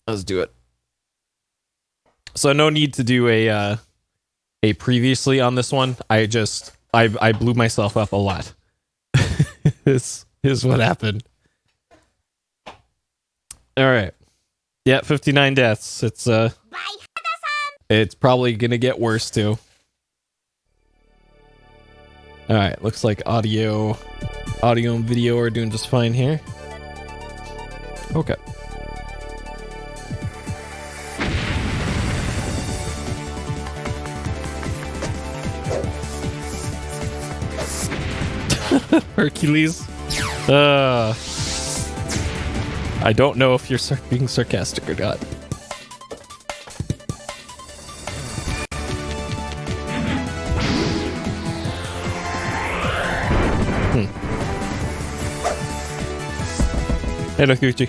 Let's do it. So no need to do a previously on this one. I blew myself up a lot. This is what happened. All right. Yeah, 59 deaths. It's probably gonna get worse too. All right, looks like audio and video are doing just fine here. Okay. Hercules. I don't know if you're being sarcastic or not. Hey, Noguchi.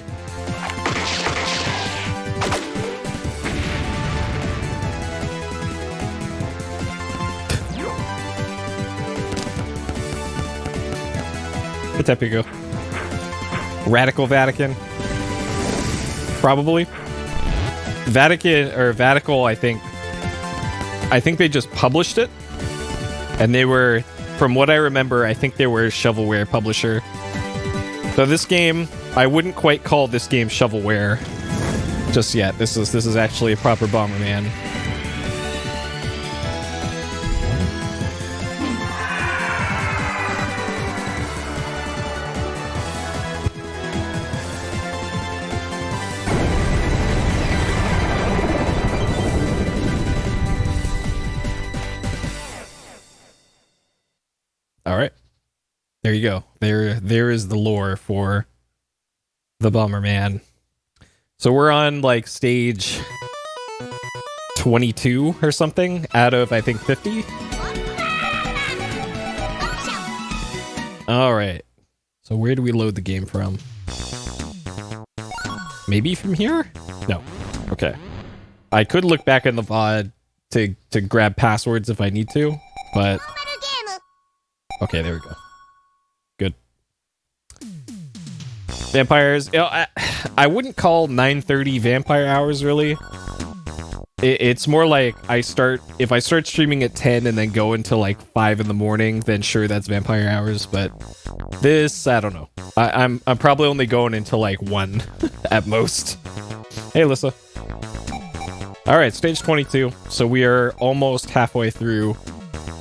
What type you go? Radical Vatican? Probably. Vatican or Vatical, I think they just published it. And they were, from what I remember, I think they were a shovelware publisher. So this game, I wouldn't quite call this game shovelware just yet. This is actually a proper Bomberman. All right. There you go. There is the lore for the Bomberman. So we're on like stage 22 or something out of I think 50. All right. So where do we load the game from? Maybe from here? No. Okay. I could look back in the VOD to grab passwords if I need to, but okay, there we go. Good. Vampires. You know, I wouldn't call 9:30 vampire hours, really. It's more like if I start streaming at 10 and then go until like 5 in the morning, then sure, that's vampire hours. But this, I don't know. I'm probably only going until like 1 at most. Hey, Alyssa. All right, stage 22. So we are almost halfway through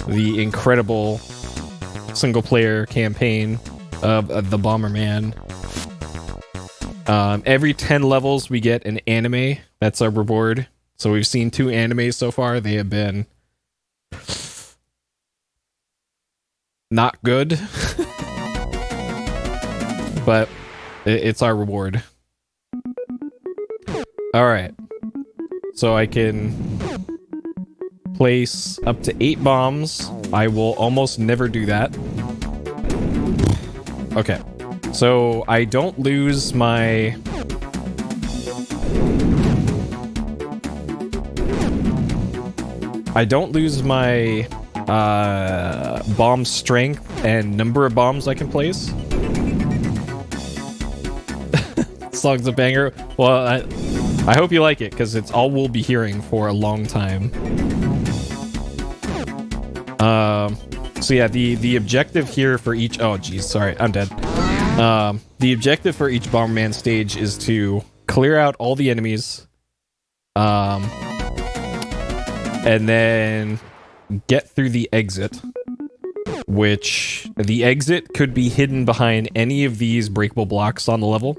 the incredible single-player campaign of the Bomberman. Every 10 levels, we get an anime. That's our reward. So we've seen 2 animes so far. They have been not good, but it's our reward. All right. So I can place up to 8 bombs. I will almost never do that. Okay. So I don't lose my... bomb strength and number of bombs I can place. Song's a banger. Well, I hope you like it, because it's all we'll be hearing for a long time. So yeah, the objective here for each... Oh, geez, sorry, I'm dead. The objective for each Bomberman stage is to clear out all the enemies, and then get through the exit, which the exit could be hidden behind any of these breakable blocks on the level.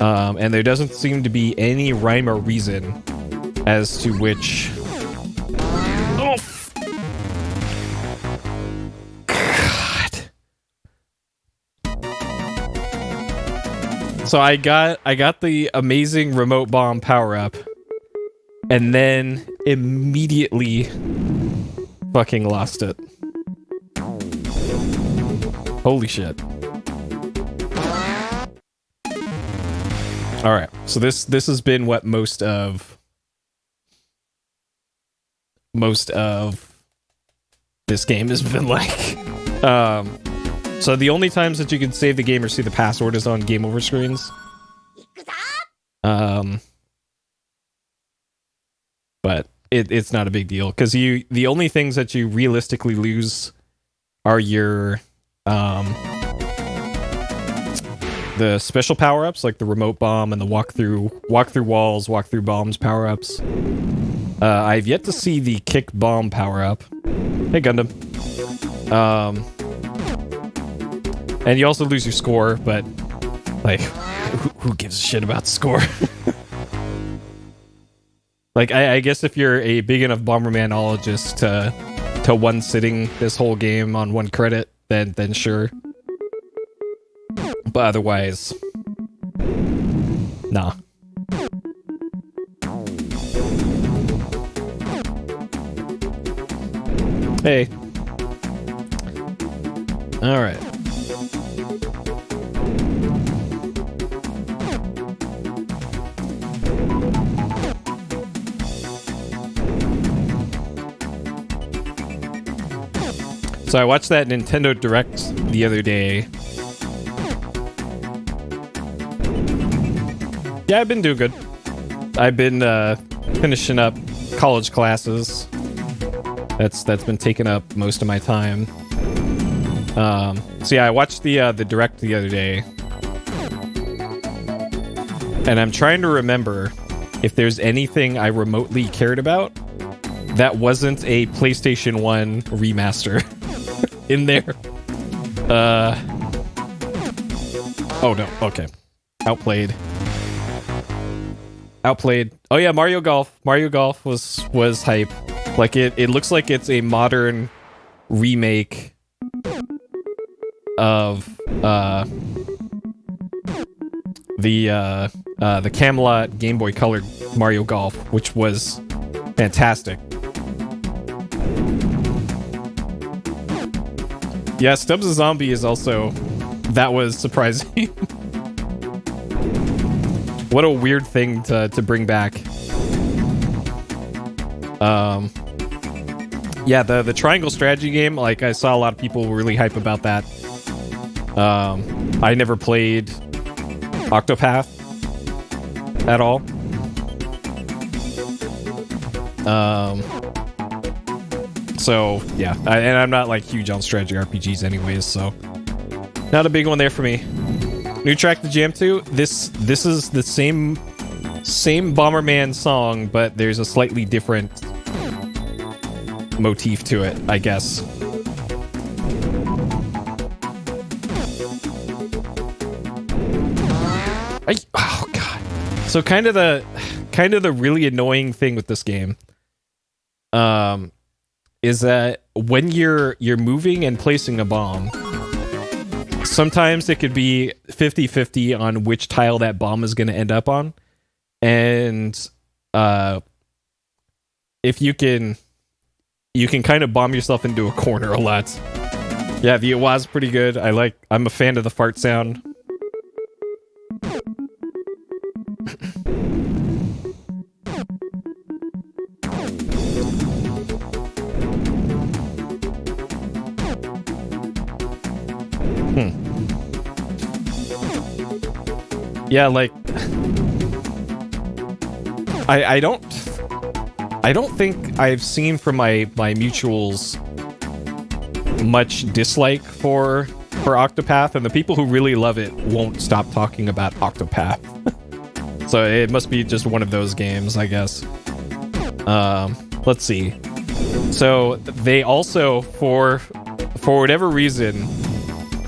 And there doesn't seem to be any rhyme or reason as to which... Oh! God. So I got the amazing remote bomb power-up, and then immediately fucking lost it. Holy shit. Alright, so this has been what most of this game has been like. So the only times that you can save the game or see the password is on game over screens. it's not a big deal because the only things that you realistically lose are your the special power-ups like the remote bomb and the walk through walls, walk through bombs power-ups. I've yet to see the kick bomb power-up. Hey Gundam. And you also lose your score, but like who gives a shit about score? Like I guess if you're a big enough Bombermanologist to one sitting this whole game on one credit, then sure. But otherwise, nah. Hey. All right. So I watched that Nintendo Direct the other day. Yeah, I've been doing good. I've been finishing up college classes. That's been taking up most of my time. So yeah, I watched the Direct the other day. And I'm trying to remember if there's anything I remotely cared about that wasn't a PlayStation 1 remaster in there. Oh no, okay. Outplayed. Oh yeah, Mario Golf. Mario Golf was hype. Like it looks like it's a modern remake of the Camelot Game Boy Color Mario Golf, which was fantastic. Yeah, Stubbs the Zombie is also... That was surprising. What a weird thing to bring back. Yeah, the triangle strategy game, like, I saw a lot of people really hype about that. I never played Octopath at all. So, yeah. And I'm not, like, huge on strategy RPGs anyways, so... Not a big one there for me. New track to jam to. This is the same Bomberman song, but there's a slightly different motif to it, I guess. Oh god. So kind of the really annoying thing with this game is that when you're moving and placing a bomb, sometimes it could be 50-50 on which tile that bomb is going to end up on. And if you can kind of bomb yourself into a corner a lot. Yeah, the was pretty good. I'm a fan of the fart sound. Yeah, like I don't think I've seen from my mutuals much dislike for Octopath, and the people who really love it won't stop talking about Octopath. So it must be just one of those games, I guess. Let's see. So they also, for whatever reason,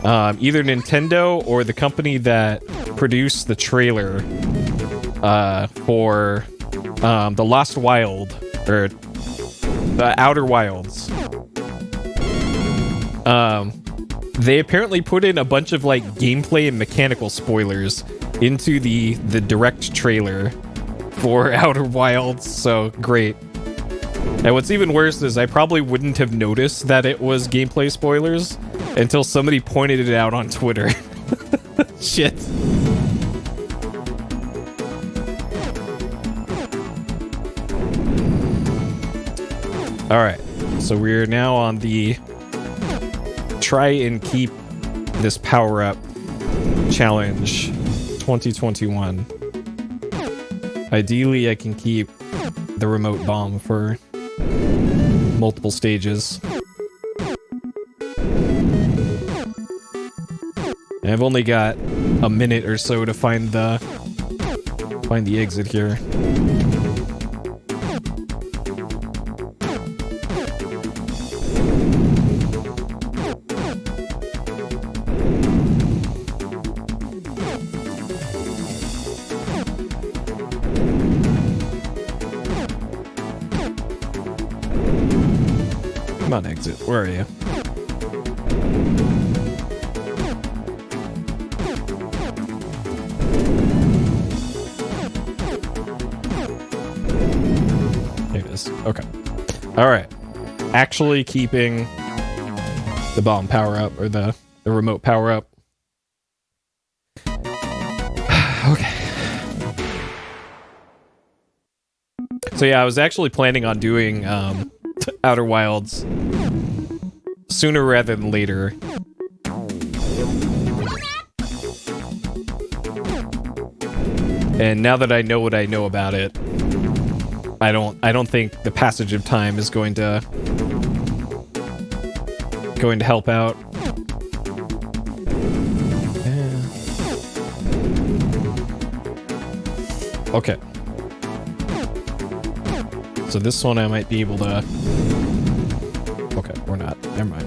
either Nintendo or the company that produced the trailer for the Lost Wild, or the Outer Wilds, they apparently put in a bunch of like gameplay and mechanical spoilers into the direct trailer for Outer Wilds. So great. And what's even worse is I probably wouldn't have noticed that it was gameplay spoilers until somebody pointed it out on Twitter. Shit. Alright, so we're now on the try and keep this power-up challenge 2021. Ideally, I can keep the remote bomb for multiple stages. And I've only got a minute or so to find the exit here. Come on, exit. Where are you? There it is. Okay. Alright. Actually keeping the bomb power up, or the remote power up. Okay. So yeah, I was actually planning on doing Outer Wilds sooner rather than later. And now that I know what I know about it, I don't think the passage of time is going to help out. Yeah. Okay. So this one I might be able to... Okay, we're not. Never mind.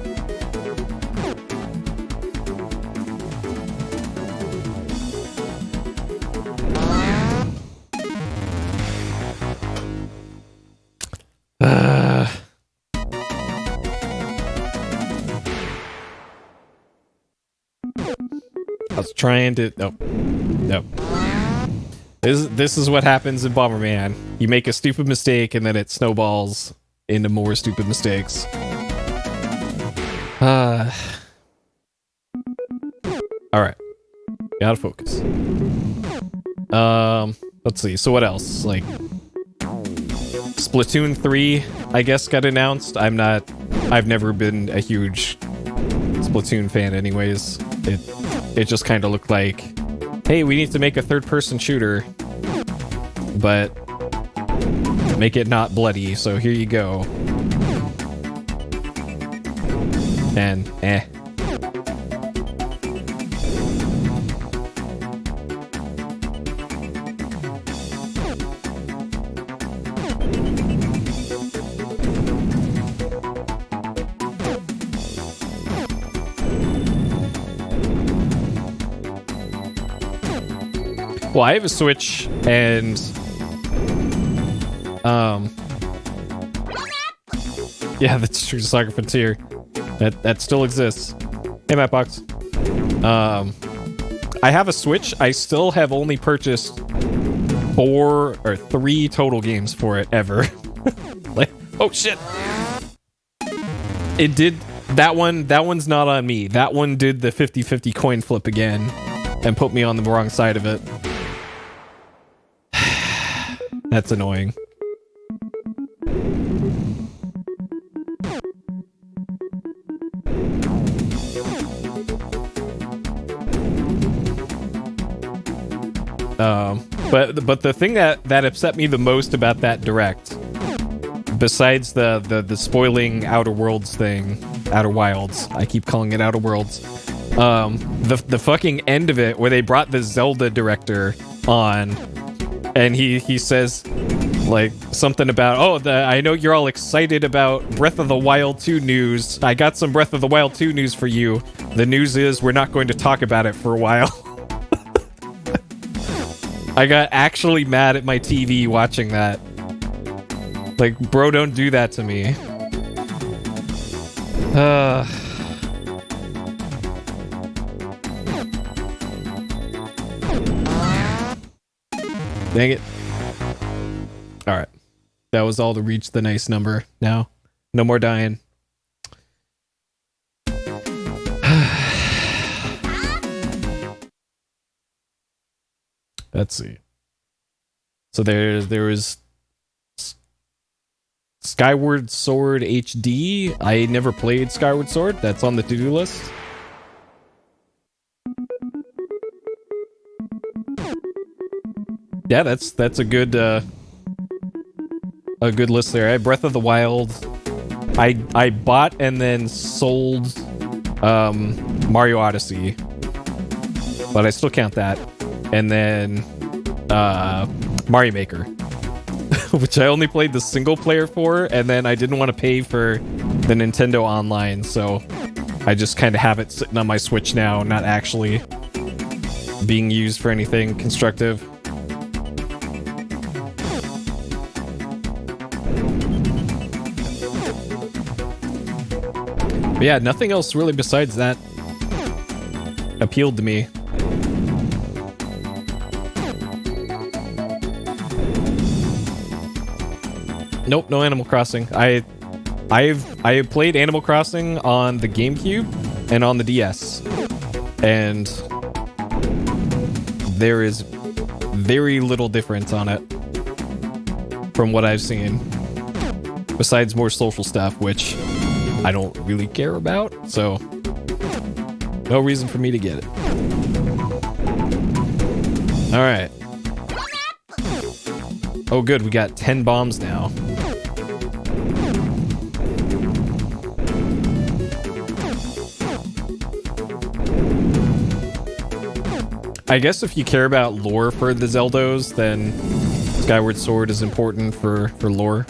I was trying to... Nope. Nope. This is what happens in Bomberman. You make a stupid mistake and then it snowballs into more stupid mistakes. Alright. Gotta focus. Let's see. So what else? Like, Splatoon 3, I guess, got announced. I've never been a huge Splatoon fan anyways. It just kind of looked like, hey, we need to make a third-person shooter, but make it not bloody, so here you go. And, Well, I have a Switch, and yeah, that's true. Soccer Frontier, that still exists. Hey, Mapbox. I have a Switch. I still have only purchased 4 or 3 total games for it ever. Like, oh shit! It did that one. That one's not on me. That one did the 50-50 coin flip again, and put me on the wrong side of it. That's annoying. But the thing that upset me the most about that direct, besides the spoiling Outer Worlds thing, Outer Wilds, I keep calling it Outer Worlds, the fucking end of it where they brought the Zelda director on. And he says, like, something about, oh, I know you're all excited about Breath of the Wild 2 news. I got some Breath of the Wild 2 news for you. The news is we're not going to talk about it for a while. I got actually mad at my TV watching that. Like, bro, don't do that to me. Dang it. Alright. That was all to reach the nice number. Now, no more dying. Let's see. So there was Skyward Sword HD. I never played Skyward Sword. That's on the to-do list. Yeah, that's a good a good list there. I had Breath of the Wild. I bought and then sold Mario Odyssey, but I still count that. And then Mario Maker, which I only played the single player for, and then I didn't want to pay for the Nintendo Online, so I just kind of have it sitting on my Switch now, not actually being used for anything constructive. But yeah, nothing else really besides that appealed to me. Nope, no Animal Crossing. I have played Animal Crossing on the GameCube and on the DS, and there is very little difference on it from what I've seen, besides more social stuff, which I don't really care about, so no reason for me to get it. Alright. Oh good, we got 10 bombs now. I guess if you care about lore for the Zeldos, then Skyward Sword is important for lore.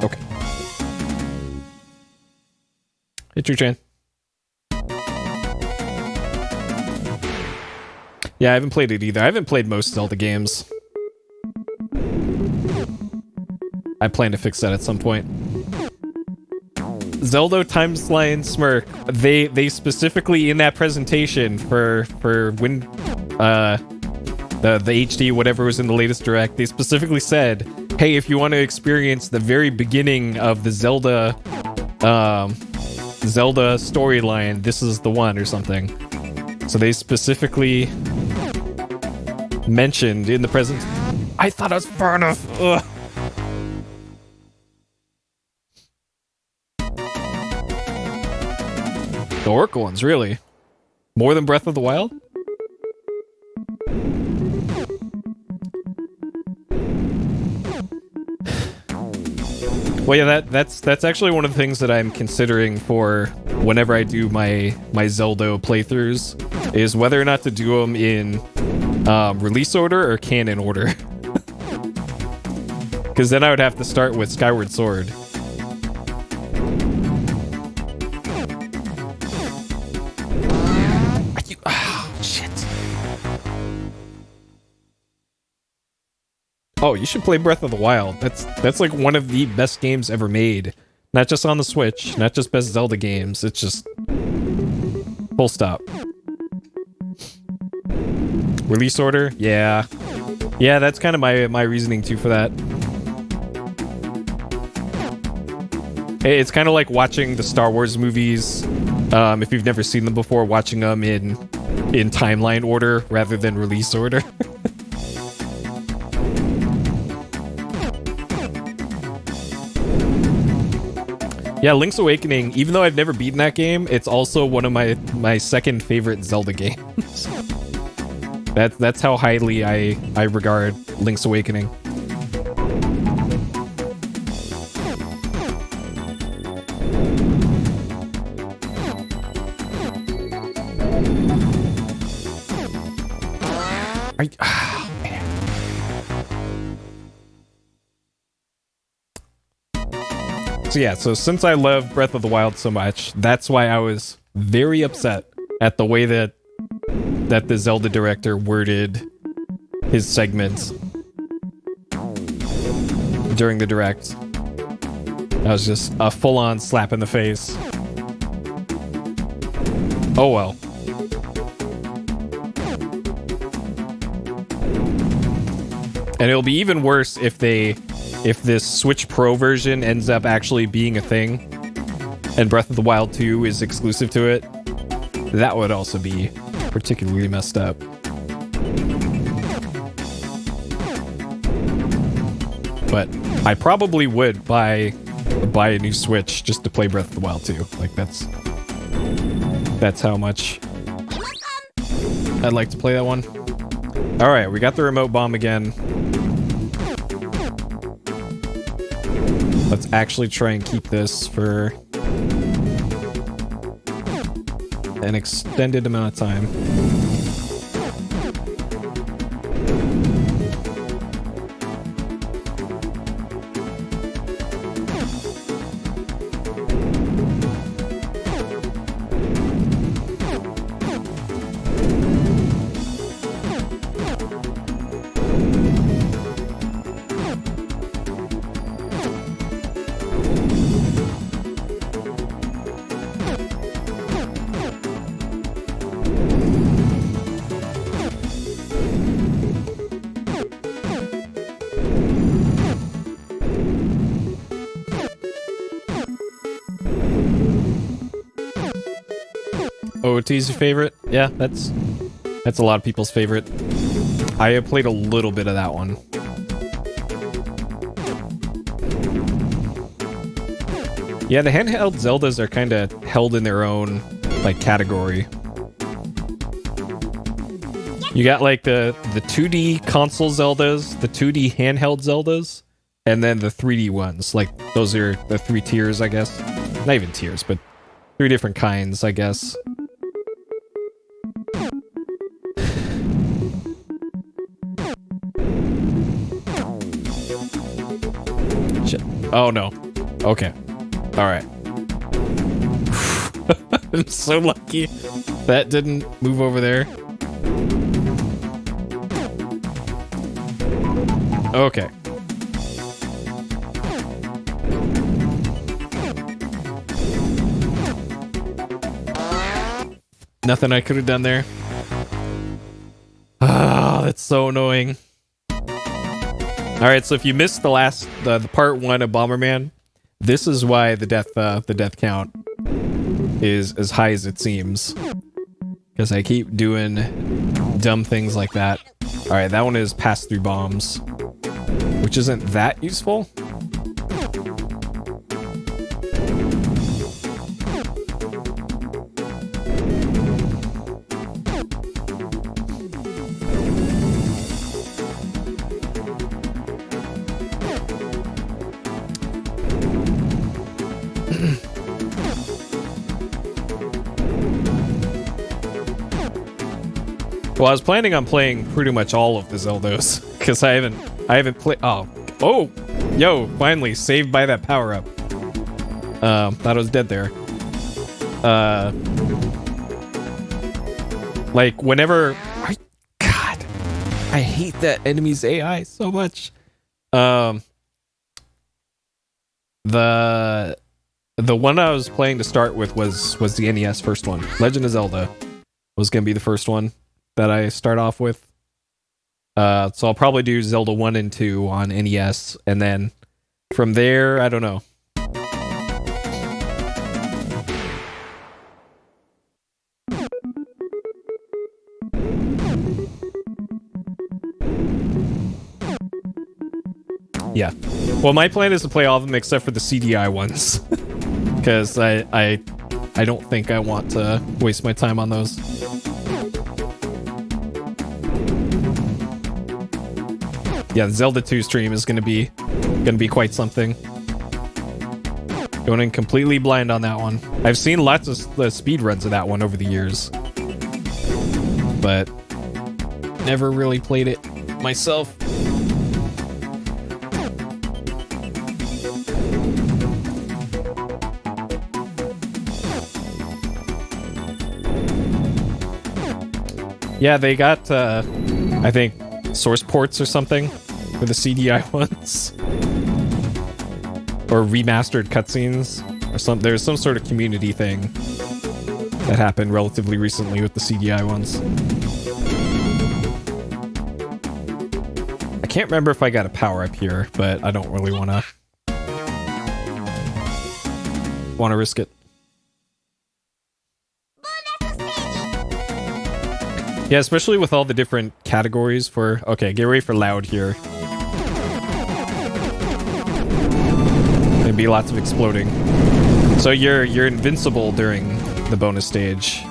Okay. It's your turn. Yeah, I haven't played it either. I haven't played most Zelda games. I plan to fix that at some point. Zelda Timeline Smirk. They specifically in that presentation for when the HD whatever was in the latest direct, they specifically said, hey, if you want to experience the very beginning of the Zelda storyline, this is the one or something. So they specifically mentioned in the present. I thought I was far enough. Ugh. The Oracle ones, really? More than Breath of the Wild? Well, yeah, that's actually one of the things that I'm considering for whenever I do my Zelda playthroughs, is whether or not to do them in release order or canon order. Because then I would have to start with Skyward Sword. Oh, you should play Breath of the Wild. That's like one of the best games ever made. Not just on the Switch, not just best Zelda games. It's just full stop. Release order? Yeah. Yeah, that's kind of my reasoning too for that. It's kind of like watching the Star Wars movies. If you've never seen them before, watching them in timeline order rather than release order. Yeah, Link's Awakening, even though I've never beaten that game, it's also one of my second favorite Zelda games. That's how highly I regard Link's Awakening. So yeah, so since I love Breath of the Wild so much, that's why I was very upset at the way that the Zelda director worded his segments during the direct. That was just a full-on slap in the face. Oh well. And it'll be even worse if this Switch Pro version ends up actually being a thing, and Breath of the Wild 2 is exclusive to it. That would also be particularly messed up. But I probably would buy a new Switch just to play Breath of the Wild 2. Like, that's That's how much I'd like to play that one. Alright, we got the remote bomb again. Let's actually try and keep this for an extended amount of time. OOT's your favorite? Yeah, that's a lot of people's favorite. I have played a little bit of that one. Yeah, the handheld Zeldas are kind of held in their own, like, category. You got, like, the 2D console Zeldas, the 2D handheld Zeldas, and then the 3D ones. Like, those are the 3 tiers, I guess. Not even tiers, but 3 different kinds, I guess. Shit. Oh, no. Okay. Alright. I'm so lucky that didn't move over there. Okay. Nothing I could have done there. Ah, that's so annoying. Alright, so if you missed the part 1 of Bomberman, this is why the death count is as high as it seems. Because I keep doing dumb things like that. Alright, that one is pass through bombs, which isn't that useful. Well, I was planning on playing pretty much all of the Zeldas because I haven't played. Oh, yo! Finally, saved by that power up. Thought I was dead there. Like whenever, God, I hate that enemy's AI so much. The one I was playing to start with was the NES first one. Legend of Zelda was gonna be the first one that I start off with. So I'll probably do Zelda 1 and 2 on NES, and then from there, I don't know. Yeah. Well, my plan is to play all of them except for the CDI ones. Because I don't think I want to waste my time on those. Yeah, the Zelda 2 stream is gonna be quite something. Going in completely blind on that one. I've seen lots of speed runs of that one over the years, but never really played it myself. Yeah, they got I think source ports or something for the CDI ones, or remastered cutscenes, or some. There's some sort of community thing that happened relatively recently with the CDI ones. I can't remember if I got a power up here, but I don't really want to risk it. Yeah, especially with all the different categories for... Okay, get ready for loud here. There'll be lots of exploding. So you're invincible during the bonus stage.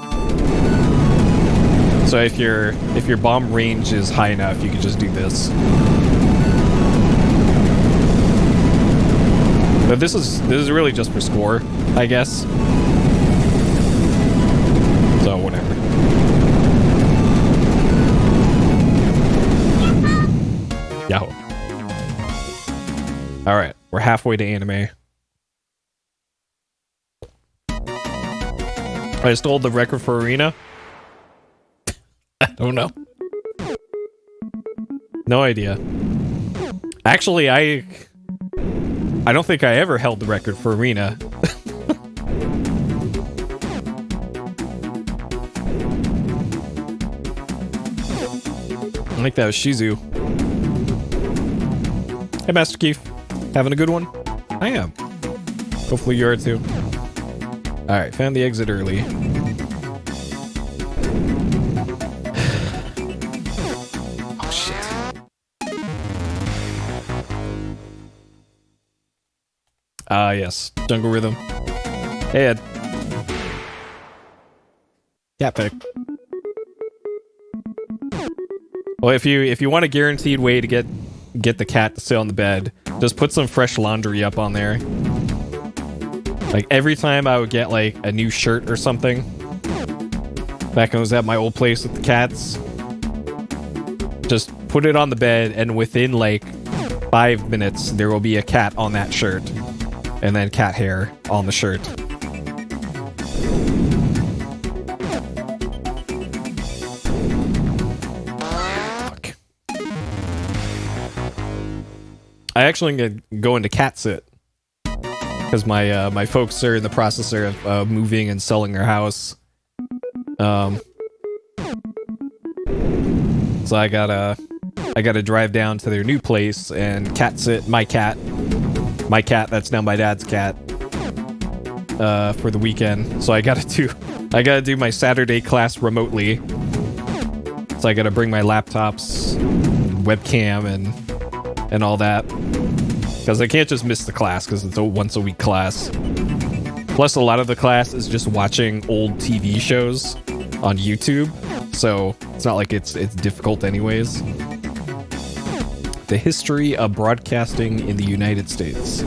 So if your bomb range is high enough, you can just do this. But this is really just for score, I guess. So whatever. Yahoo. All right, we're halfway to anime. I stole the record for arena. I don't know. No idea. Actually, I don't think I ever held the record for arena. I think that was Shizu. Hey, Master Keith. Having a good one? I am. Hopefully you are too. Alright, found the exit early. Oh, shit. Ah, yes. Jungle Rhythm. Hey, Ed. Cat pick. Well, if you want a guaranteed way to get the cat to sit on the bed, just put some fresh laundry up on there. Like, every time I would get, like, a new shirt or something, back when I was at my old place with the cats, just put it on the bed, and within, like, 5 minutes, there will be a cat on that shirt. And then cat hair on the shirt. I actually gonna go into cat sit because my folks are in the process of moving and selling their house. So I gotta drive down to their new place and cat sit my cat that's now my dad's cat for the weekend. So I gotta do my Saturday class remotely. So I gotta bring my laptops, webcam, and all that, because I can't just miss the class because it's a once a week class. Plus, a lot of the class is just watching old TV shows on YouTube, so it's not like it's difficult anyways. The history of broadcasting in the United States.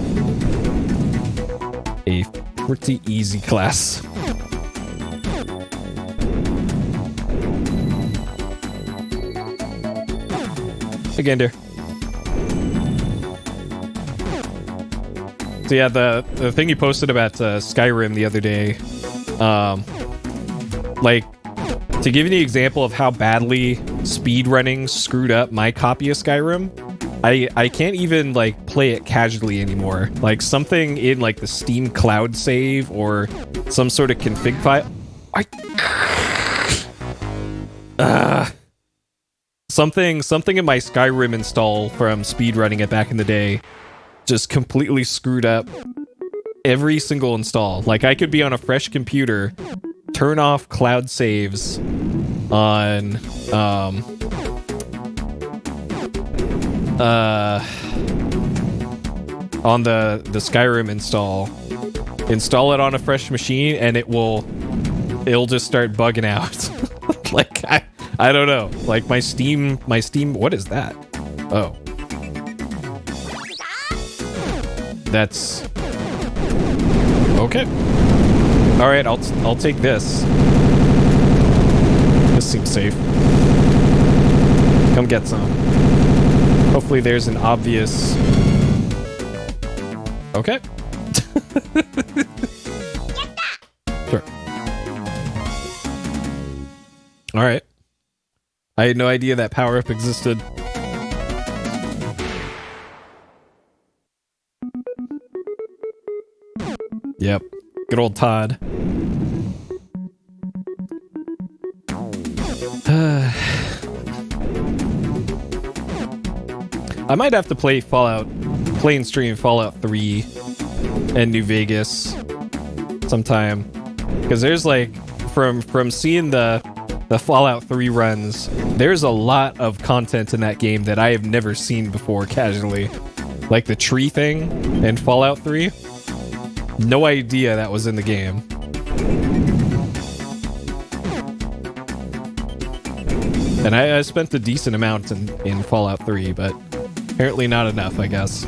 A pretty easy class. Again, dear. So yeah, the thing you posted about Skyrim the other day, like, to give you the example of how badly speedrunning screwed up my copy of Skyrim, I can't even, like, play it casually anymore. Like, something in, like, the Steam cloud save or some sort of config file... Something in my Skyrim install from speedrunning it back in the day just completely screwed up every single install. Like, I could be on a fresh computer, turn off cloud saves on the Skyrim install it on a fresh machine, and it'll just start bugging out. Like, I don't know. Like, my Steam, what is that? Oh. That's okay. All right, I'll take this. This seems safe. Come get some. Hopefully there's an obvious... Okay. Sure. All right. I had no idea that power-up existed. Yep. Good old Todd. I might have to play and stream Fallout 3 and New Vegas sometime. Because there's, like, from seeing the Fallout 3 runs, there's a lot of content in that game that I have never seen before casually. Like the tree thing in Fallout 3. No idea that was in the game. And I spent a decent amount in Fallout 3, but apparently not enough, I guess.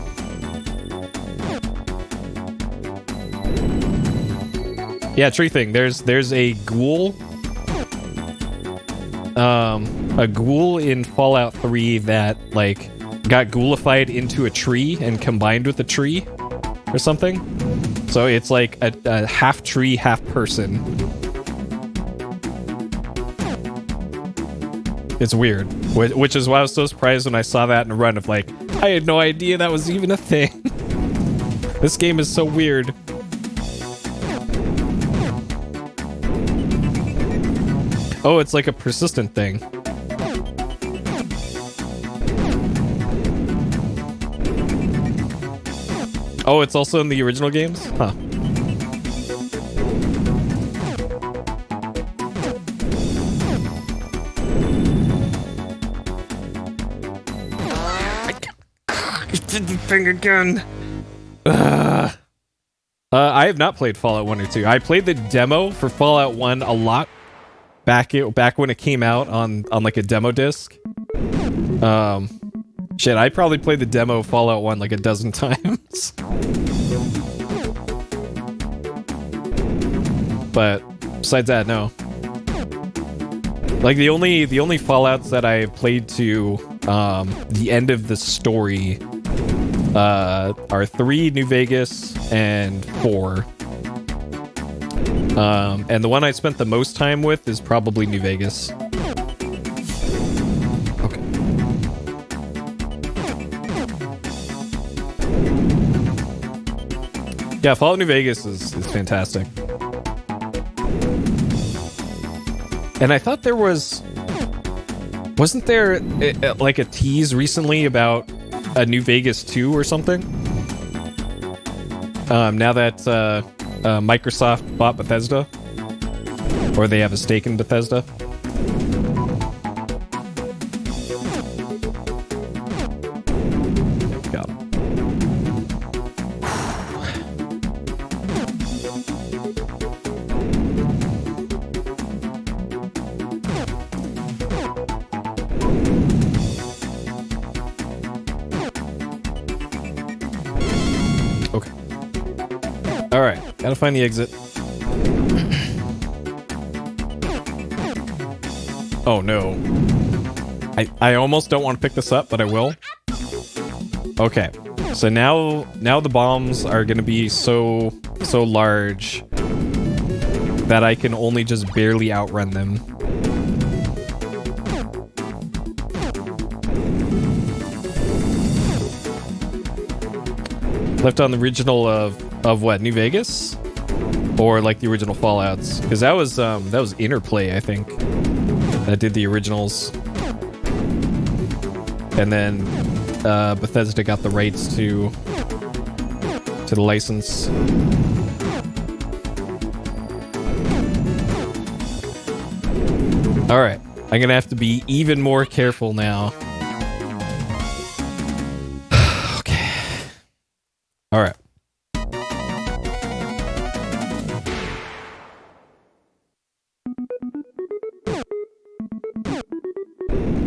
Yeah, tree thing. There's a ghoul. A ghoul in Fallout 3 that, like, got ghoulified into a tree and combined with a tree or something. So it's like a half tree, half person. It's weird, which is why I was so surprised when I saw that in a run of like, I had no idea that was even a thing. This game is so weird. Oh, it's like a persistent thing. Oh, it's also in the original games? Huh. I did the thing again. I have not played Fallout 1 or 2. I played the demo for Fallout 1 a lot back when it came out on like a demo disc. Shit, I probably played the demo of Fallout 1 like a dozen times. But besides that, no. Like the only Fallouts that I played to the end of the story are 3, New Vegas, and 4. And the one I spent the most time with is probably New Vegas. Okay. Yeah, Fallout New Vegas is fantastic. And I thought there wasn't there like a tease recently about a New Vegas 2 or something? Now that Microsoft bought Bethesda, or they have a stake in Bethesda. Got him. Okay. All right, gotta find the exit. Oh no. I almost don't want to pick this up, but I will. Okay. So now the bombs are gonna be so large that I can only just barely outrun them. Left on the original of what, New Vegas? Or like the original Fallouts? Because that was Interplay, I think, that did the originals. And then Bethesda got the rights to the license. All right, I'm gonna have to be even more careful now. Okay. All right.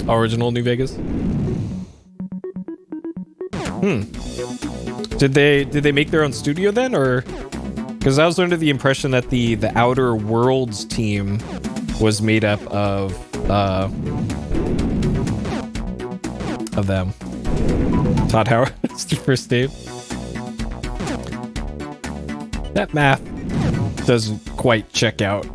Original New Vegas. Did they make their own studio then, or? Because I was under the impression that the Outer Worlds team was made up of them. Todd Howard's first name. That math doesn't quite check out.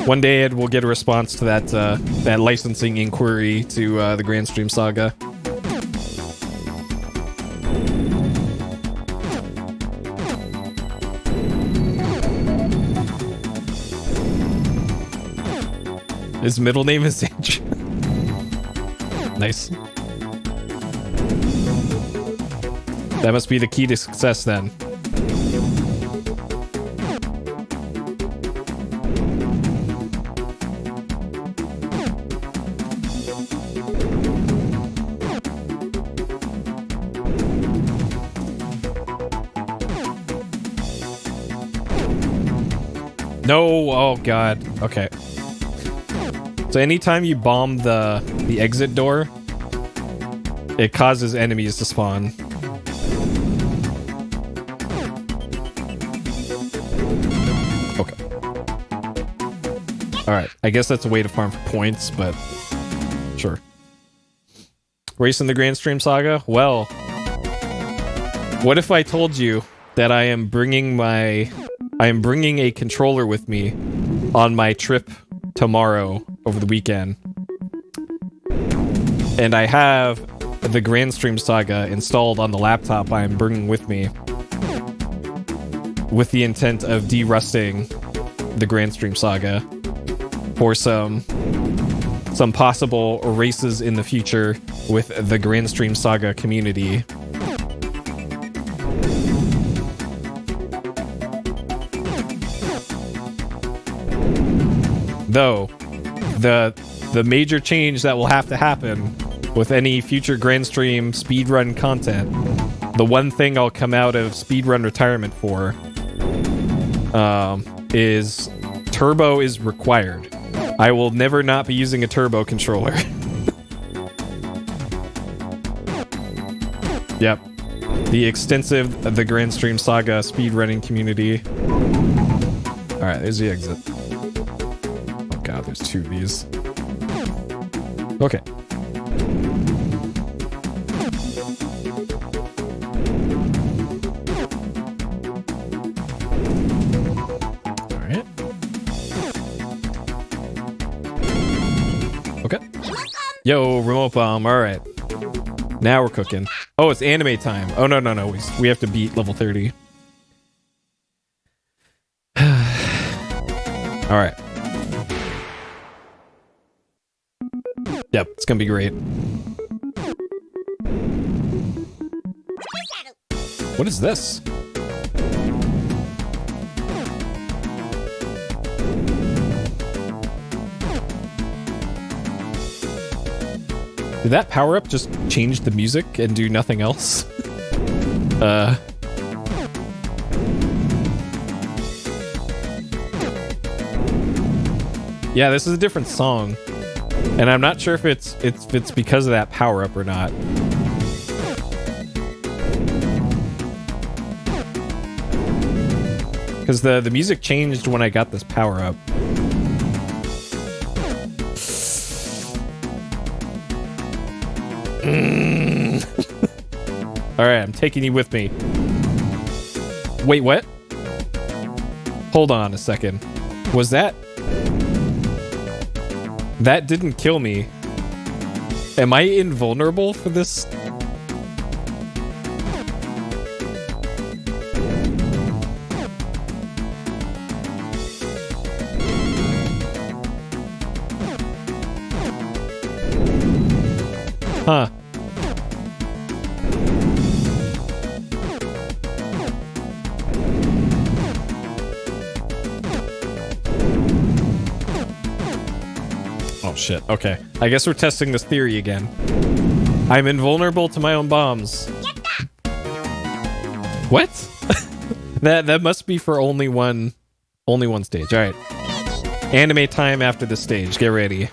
One day we'll get a response to that licensing inquiry to the Grand Stream Saga. His middle name is Sage. Nice. That must be the key to success then. No, oh god. Okay. So anytime you bomb the exit door, it causes enemies to spawn. Okay. Alright, I guess that's a way to farm for points, but sure. Racing the Grand Stream Saga? Well, what if I told you that I am bringing a controller with me on my trip tomorrow over the weekend. And I have the Grand Stream Saga installed on the laptop I'm bringing with me with the intent of derusting the Grand Stream Saga for some possible races in the future with the Grand Stream Saga community. Though, the major change that will have to happen with any future Grand Stream speedrun content, the one thing I'll come out of speedrun retirement for, is turbo is required. I will never not be using a turbo controller. Yep. The extensive The Grand Stream Saga speedrunning community. Alright, there's the exit. Oh god, there's two of these. Okay. Alright. Okay. Yo, remote bomb, alright. Now we're cooking. Oh, it's anime time. Oh, no. We have to beat level 30. Alright. Yep, it's gonna be great. What is this? Did that power-up just change the music and do nothing else? Yeah, this is a different song. And I'm not sure if it's because of that power-up or not. Because the music changed when I got this power-up. Alright, I'm taking you with me. Wait, what? Hold on a second. Was that... That didn't kill me. Am I invulnerable for this? Huh. Oh shit, okay. I guess we're testing this theory again. I'm invulnerable to my own bombs. What? that must be for only one stage. Alright. Anime time after this stage. Get ready.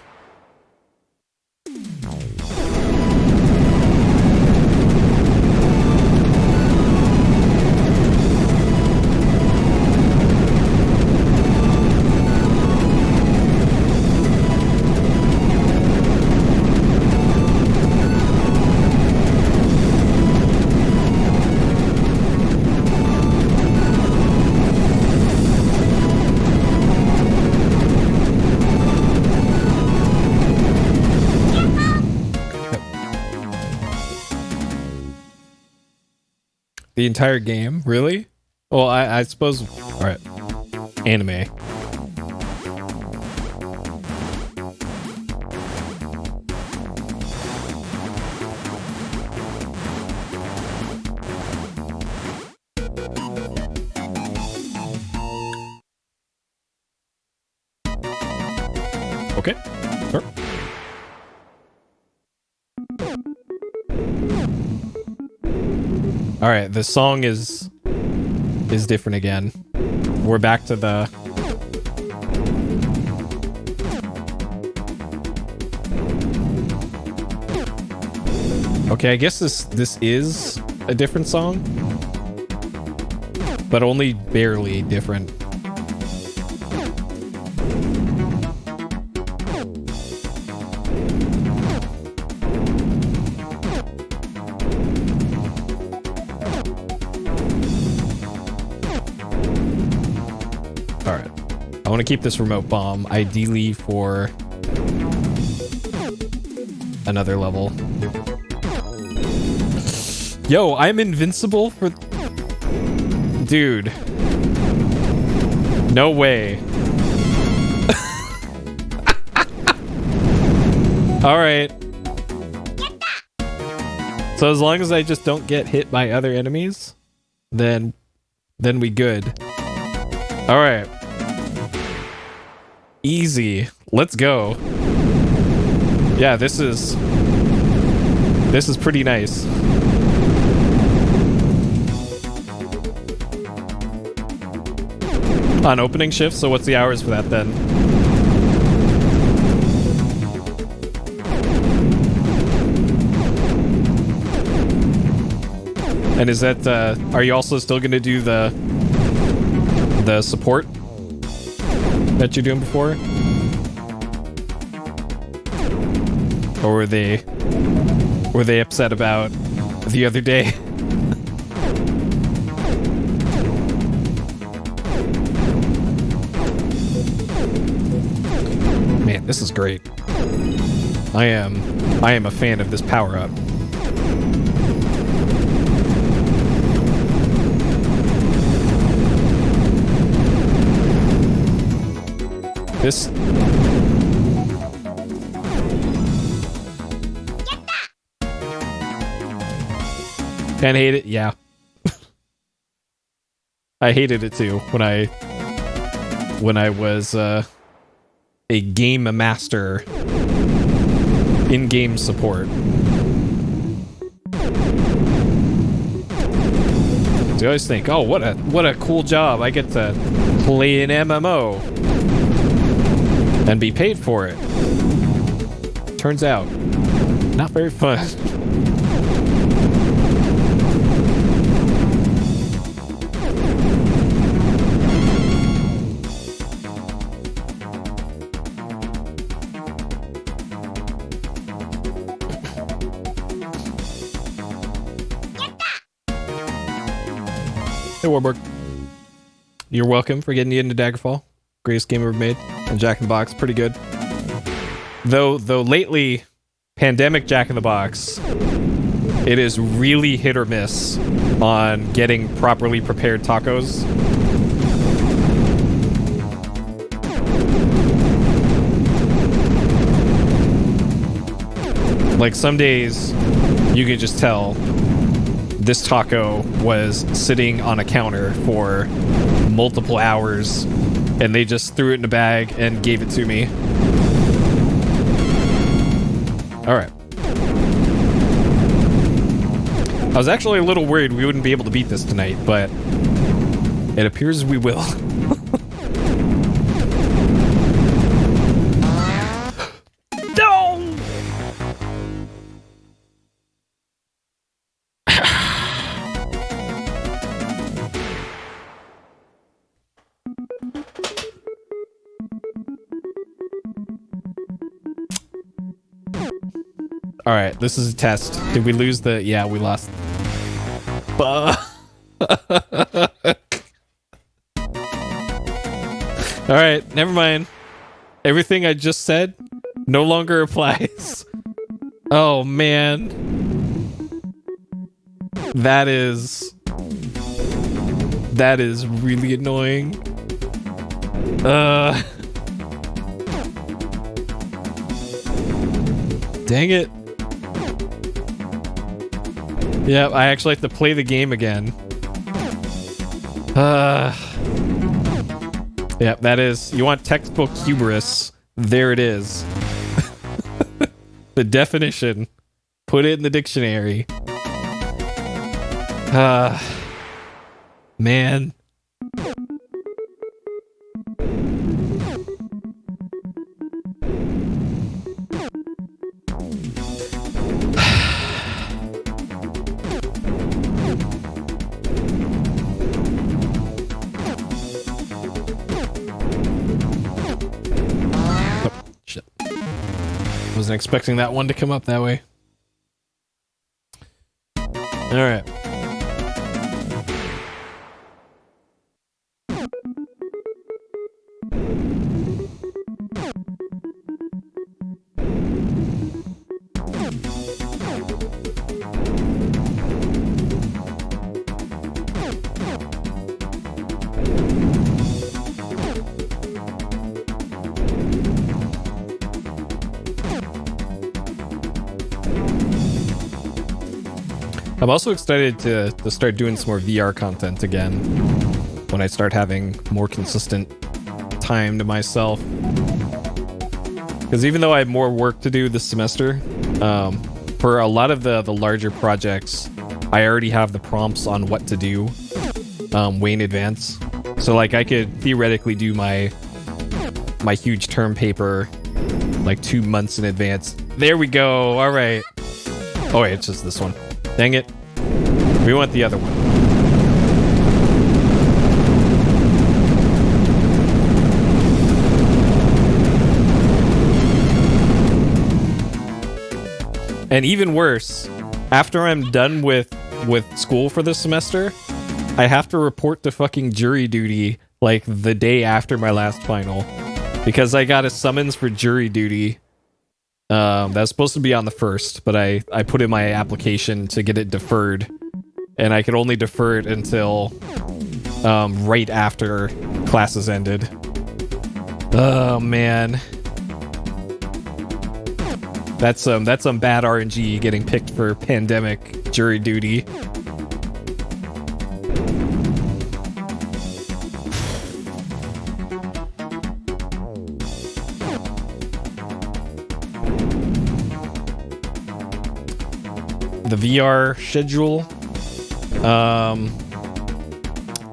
The entire game? Really? Well, I suppose... Alright. Anime. Okay. Sure. All right, the song is different again. We're back to the Okay, I guess this is a different song, but only barely different. Alright. I want to keep this remote bomb, ideally for another level. Yo, I'm invincible for... Dude. No way. Alright. So as long as I just don't get hit by other enemies, then we good. Alright. Easy. Let's go. Yeah, this is pretty nice. On opening shift, so what's the hours for that then? And is that, are you also still gonna do the support that you're doing before? Or were they upset about the other day? Man, this is great. I am a fan of this power-up. This... And hate it? Yeah. I hated it too when I was a game master in-game support. So you always think, oh, what a cool job. I get to play an MMO and be paid for it. Turns out, not very fun. Hey, Warburg. You're welcome for getting you into Daggerfall. Greatest game ever made. And Jack in the Box, pretty good. Though lately, Pandemic Jack in the Box, it is really hit or miss on getting properly prepared tacos. Like, some days, you can just tell this taco was sitting on a counter for multiple hours, and they just threw it in a bag and gave it to me. Alright. I was actually a little worried we wouldn't be able to beat this tonight, but it appears we will. No! Alright, this is a test. Did we lose the... Yeah, we lost. Alright, never mind. Everything I just said no longer applies. Oh, man. That is really annoying. Dang it. Yeah, I actually have to play the game again. Yeah, that is... You want textbook hubris. There it is. The definition. Put it in the dictionary. Man. Wasn't expecting that one to come up that way. All right. I'm also excited to start doing some more VR content again when I start having more consistent time to myself. Because even though I have more work to do this semester, for a lot of the larger projects, I already have the prompts on what to do way in advance. So like I could theoretically do my huge term paper like 2 months in advance. There we go. All right. Oh wait, it's just this one. Dang it. We want the other one. And even worse, after I'm done with school for this semester, I have to report to fucking jury duty like the day after my last final. Because I got a summons for jury duty. That's supposed to be on the 1st, but I put in my application to get it deferred, and I could only defer it until right after classes ended. Oh man, that's some bad RNG getting picked for pandemic jury duty. The VR schedule.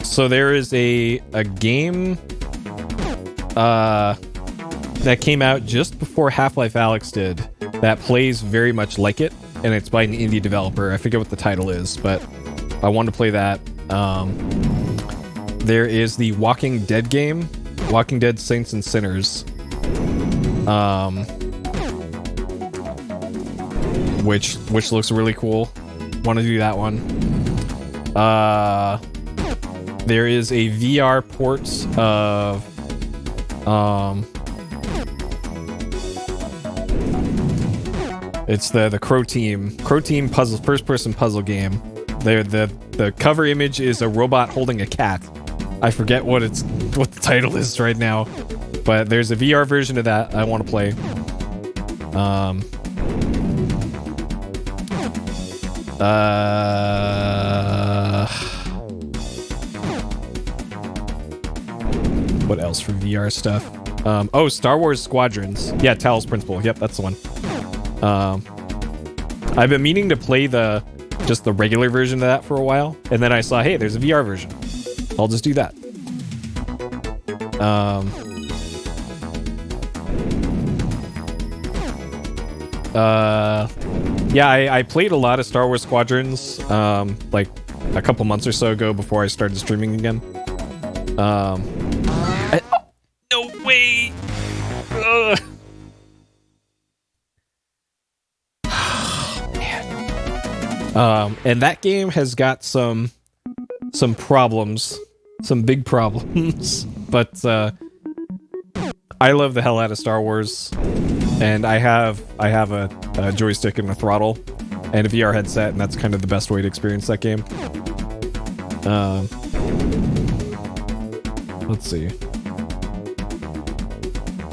So there is a game that came out just before Half-Life Alyx did that plays very much like it, and it's by an indie developer. I forget what the title is, but I want to play that. There is the Walking Dead game, Walking Dead Saints and Sinners. Which looks really cool. Want to do that one. There is a VR port of it's the Crow Team puzzle, first person puzzle game. The cover image is a robot holding a cat. I forget what the title is right now, but there's a VR version of that I want to play. What else for VR stuff? Oh, Star Wars Squadrons. Yeah, Talos Principle. Yep, that's the one. I've been meaning to play just the regular version of that for a while, and then I saw, hey, there's a VR version. I'll just do that. Yeah, I played a lot of Star Wars Squadrons, like a couple months or so ago before I started streaming again. No way! Ugh. Man. And that game has got some problems, some big problems, but I love the hell out of Star Wars. And I have a joystick and a throttle and a VR headset, and that's kind of the best way to experience that game. Let's see.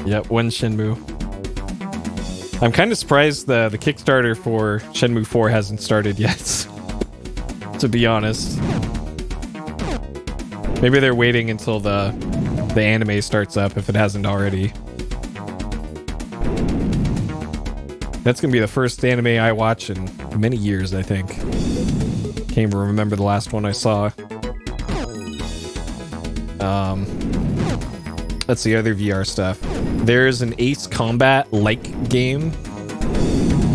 Yep, when Shenmue. I'm kind of surprised the Kickstarter for Shenmue 4 hasn't started yet, to be honest. Maybe they're waiting until the anime starts up if it hasn't already. That's gonna be the first anime I watch in many years, I think. Can't even remember the last one I saw. Let's see, other VR stuff. There's an Ace Combat-like game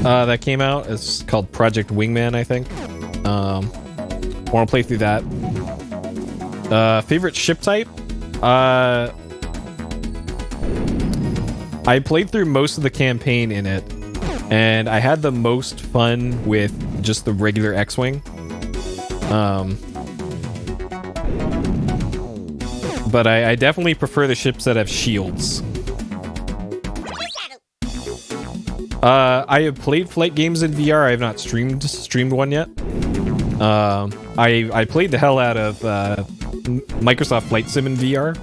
that came out. It's called Project Wingman, I think. Want to play through that. Favorite ship type? I played through most of the campaign in it, And I had the most fun with just the regular X-Wing. But I definitely prefer the ships that have shields. I have played flight games in VR. I have not streamed one yet. I played the hell out of Microsoft Flight Sim in VR.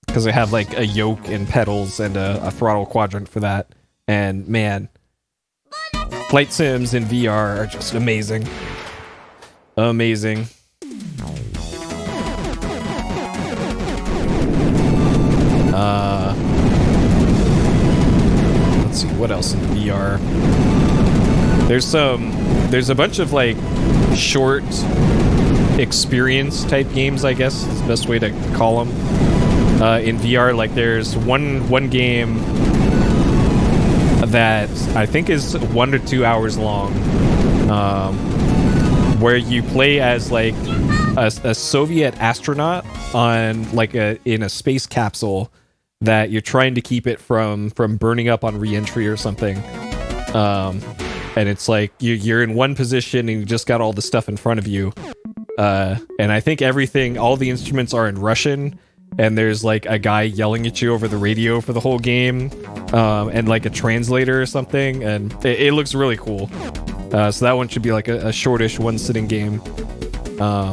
Because I have like a yoke and pedals and a throttle quadrant for that. And man, flight sims in VR are just amazing. Amazing. Let's see, what else in VR? There's a bunch of like short experience type games, I guess is the best way to call them. In VR, like there's one game that I think is 1 to 2 hours long, where you play as like a Soviet astronaut on like in a space capsule that you're trying to keep it from burning up on re-entry or something. And it's like you're in one position and you just got all the stuff in front of you. And I think all the instruments are in Russian, and there's like a guy yelling at you over the radio for the whole game, and like a translator or something, and it looks really cool. So that one should be like a shortish one-sitting game. I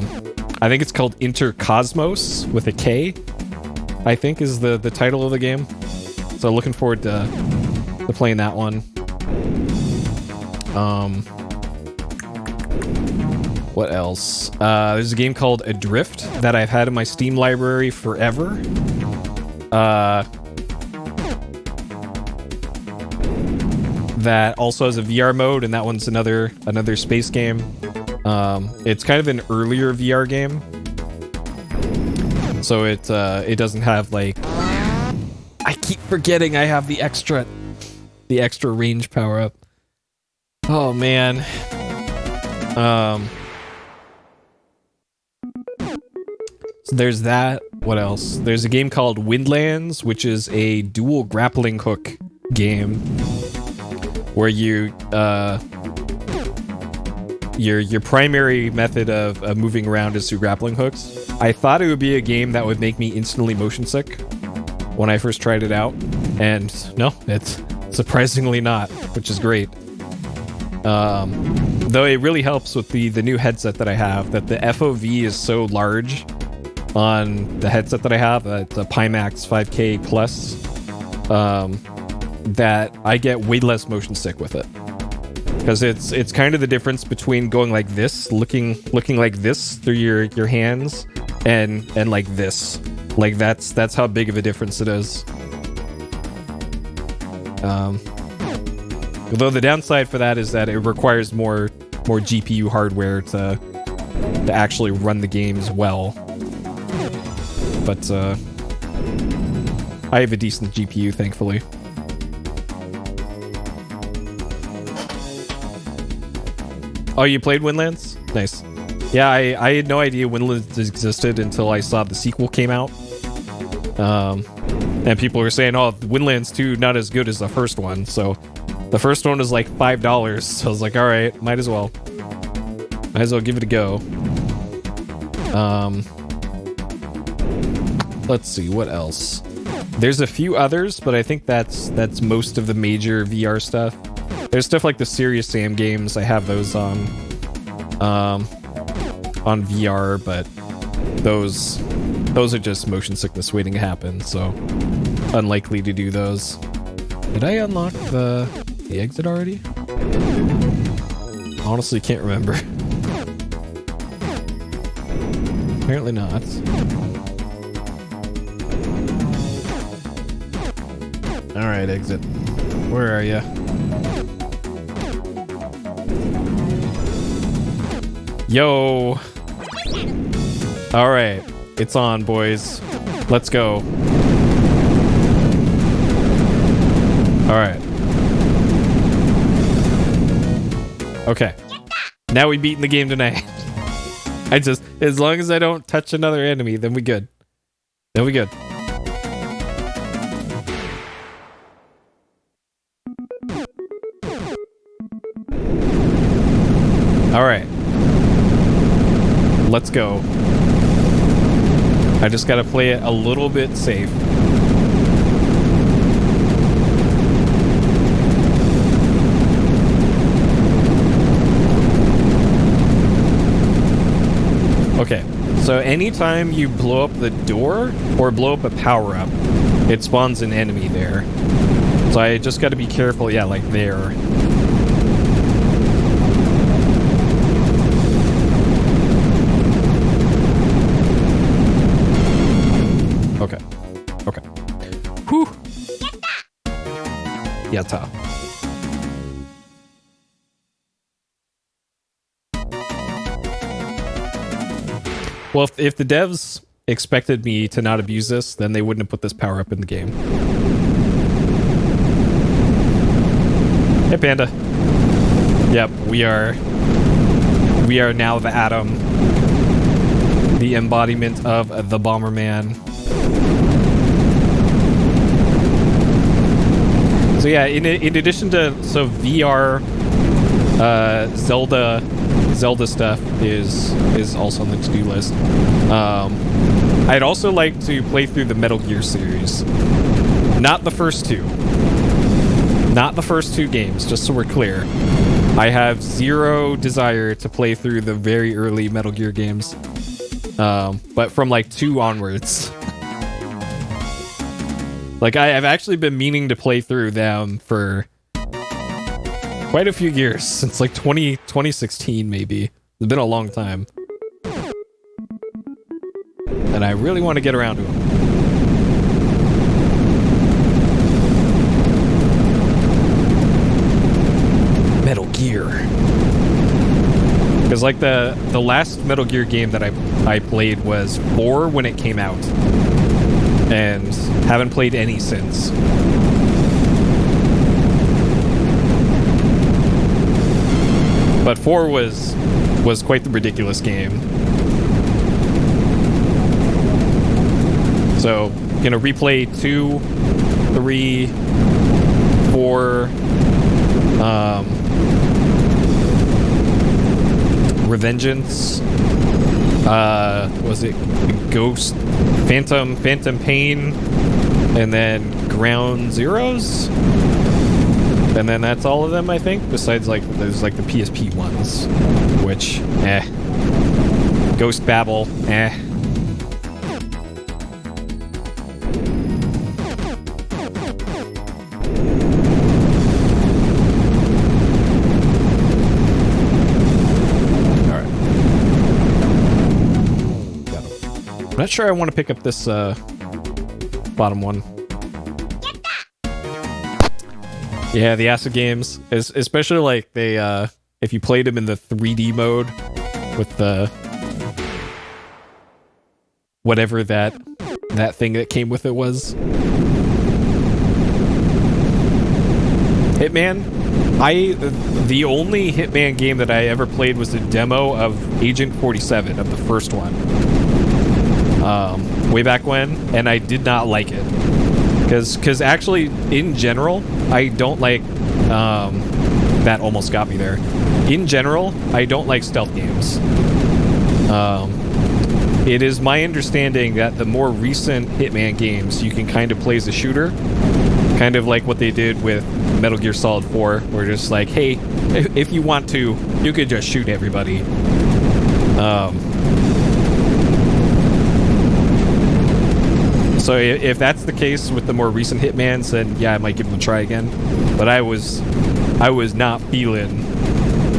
think it's called Intercosmos with a K, I think is the title of the game. So looking forward to playing that one. What else? There's a game called Adrift that I've had in my Steam library forever. That also has a VR mode, and that one's another space game. It's kind of an earlier VR game, so it doesn't have like. I keep forgetting I have the extra range power up. Oh man. So there's that. What else? There's a game called Windlands, which is a dual grappling hook game where your primary method of moving around is through grappling hooks. I thought it would be a game that would make me instantly motion sick when I first tried it out, and no, it's surprisingly not, which is great. Though it really helps with the new headset that I have, that the FOV is so large on the headset that I have, it's a Pimax 5K Plus, that I get way less motion sick with it. Because it's kind of the difference between going like this, looking like this through your hands, and like this. Like that's how big of a difference it is. Although the downside for that is that it requires more GPU hardware to actually run the games well. But I have a decent GPU, thankfully. Oh, you played Windlands? Nice. Yeah, I had no idea Windlands existed until I saw the sequel came out. And people were saying, oh, Windlands 2 not as good as the first one, so the first one was like $5, so I was like, alright, might as well give it a go. Let's see, what else? There's a few others, but I think that's most of the major VR stuff. There's stuff like the Serious Sam games, I have those on VR, but those are just motion sickness waiting to happen, so unlikely to do those. Did I unlock the exit already? Honestly, can't remember. Apparently not. Alright, exit. Where are ya? Yo! Alright, it's on, boys. Let's go. Alright. Okay. Now we beaten the game tonight. As long as I don't touch another enemy, then we good. All right. Let's go. I just gotta play it a little bit safe. Okay, so anytime you blow up the door or blow up a power-up, it spawns an enemy there. So I just gotta be careful, yeah, like there. Okay. Okay. Whew. Yatta. Well, if the devs expected me to not abuse this, then they wouldn't have put this power up in the game. Hey, Panda. Yep, we are now the Atom, the embodiment of the Bomberman. So yeah, in addition to VR, Zelda stuff is also on the to-do list. I'd also like to play through the Metal Gear series. Not the first two. Not the first two games, just so we're clear. I have zero desire to play through the very early Metal Gear games. But from like 2 onwards. Like, I've actually been meaning to play through them for quite a few years, since like 2016 maybe. It's been a long time. And I really want to get around to them. Metal Gear. Because like the last Metal Gear game that I played was 4 when it came out. And haven't played any since. But 4 was quite the ridiculous game. So, gonna replay 2, 3, 4, Revengeance, was it Ghost, Phantom Pain, and then Ground Zeroes? And then that's all of them, I think, besides like there's like the PSP ones, which Ghost Babel, I'm not sure I want to pick up this bottom one. Yeah, the acid games, especially like they if you played them in the 3D mode with the whatever that thing that came with it was. Hitman, the only Hitman game that I ever played was the demo of Agent 47 of the first one. Way back when, and I did not like it. Because actually, in general, I don't like, that almost got me there. In general, I don't like stealth games. It is my understanding that the more recent Hitman games, you can kind of play as a shooter. Kind of like what they did with Metal Gear Solid 4, where just like, hey, if you want to, you could just shoot everybody. So if that's the case with the more recent Hitmans, then yeah, I might give them a try again. But I was not feeling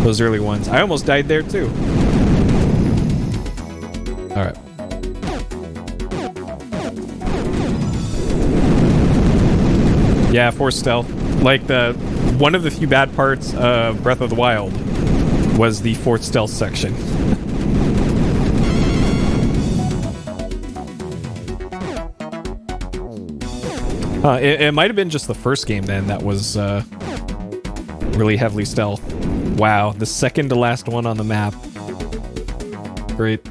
those early ones. I almost died there too. All right. Yeah, forced stealth. Like one of the few bad parts of Breath of the Wild was the forced stealth section. It might have been just the first game then that was really heavily stealth. Wow, the second to last one on the map. Great.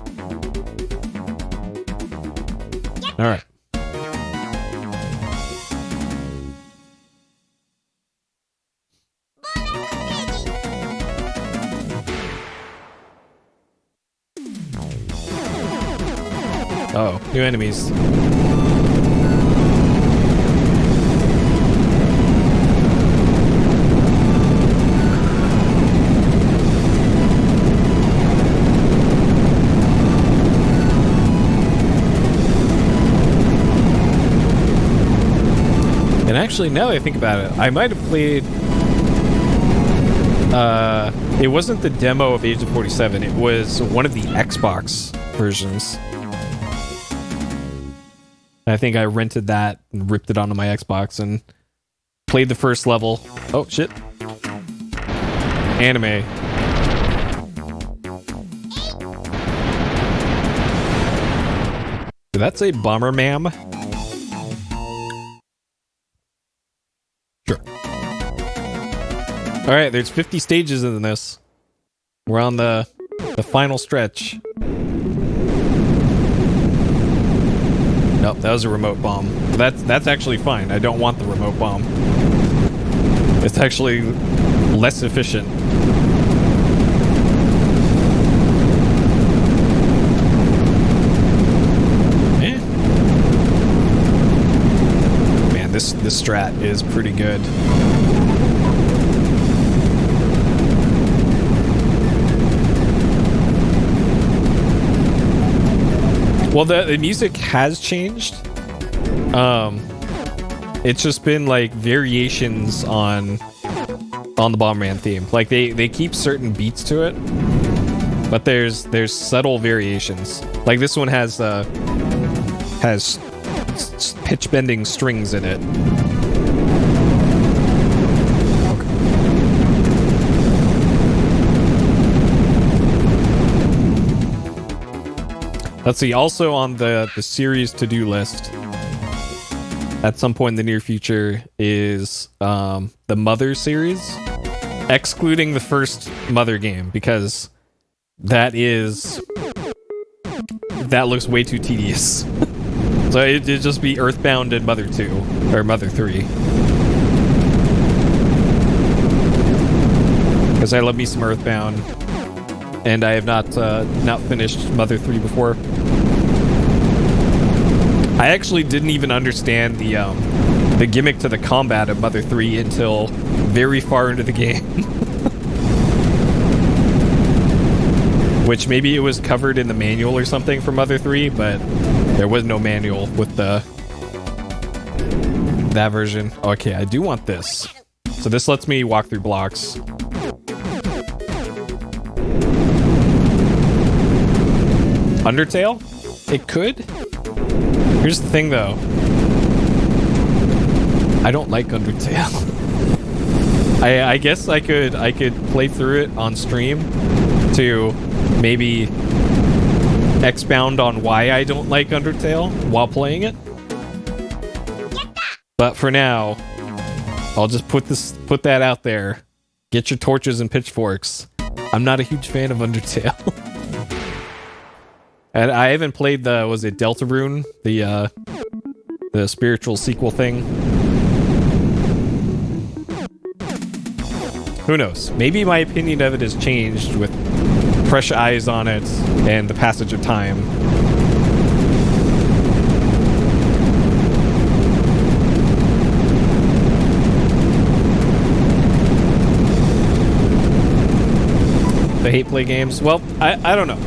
All right. Oh, new enemies. And actually, now that I think about it, I might have played... it wasn't the demo of Age of 47, it was one of the Xbox versions. I think I rented that and ripped it onto my Xbox and played the first level. Oh, shit. Anime. Did that say Bomberman? Sure. Alright, there's 50 stages in this. We're on the final stretch. Nope, that was a remote bomb. That's actually fine. I don't want the remote bomb. It's actually less efficient. Man, this strat is pretty good. Well, the music has changed. It's just been like variations on the Bomberman theme. Like they keep certain beats to it, but there's subtle variations. Like this one has pitch bending strings in it. Let's see, also on the series to-do list, at some point in the near future, is the Mother series, excluding the first Mother game, because that looks way too tedious. So it'd just be Earthbound and Mother 2, or Mother 3. Because I love me some Earthbound. And I have not finished Mother 3 before. I actually didn't even understand the gimmick to the combat of Mother 3 until very far into the game. Which maybe it was covered in the manual or something for Mother 3, but there was no manual with that version. Okay, I do want this. So this lets me walk through blocks. Undertale? It could? Here's the thing though. I don't like Undertale. I guess I could play through it on stream to maybe expound on why I don't like Undertale while playing it. But for now, I'll just put that out there. Get your torches and pitchforks. I'm not a huge fan of Undertale. And I haven't played was it Deltarune? The spiritual sequel thing? Who knows? Maybe my opinion of it has changed with fresh eyes on it and the passage of time. I hate play games. Well, I don't know.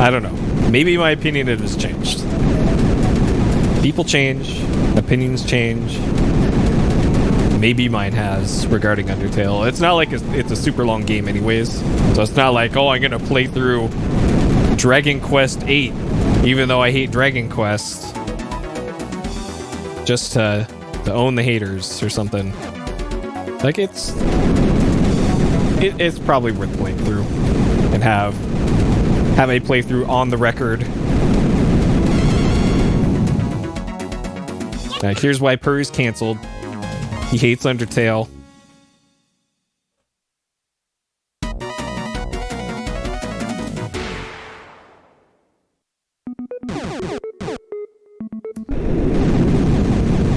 I don't know. Maybe my opinion of it has changed. People change. Opinions change. Maybe mine has regarding Undertale. It's not like it's a super long game anyways. So it's not like, oh, I'm going to play through Dragon Quest 8, even though I hate Dragon Quest. Just to own the haters or something. Like, it's probably worth playing through and have a playthrough on the record. Now, here's why Puri's canceled. He hates Undertale.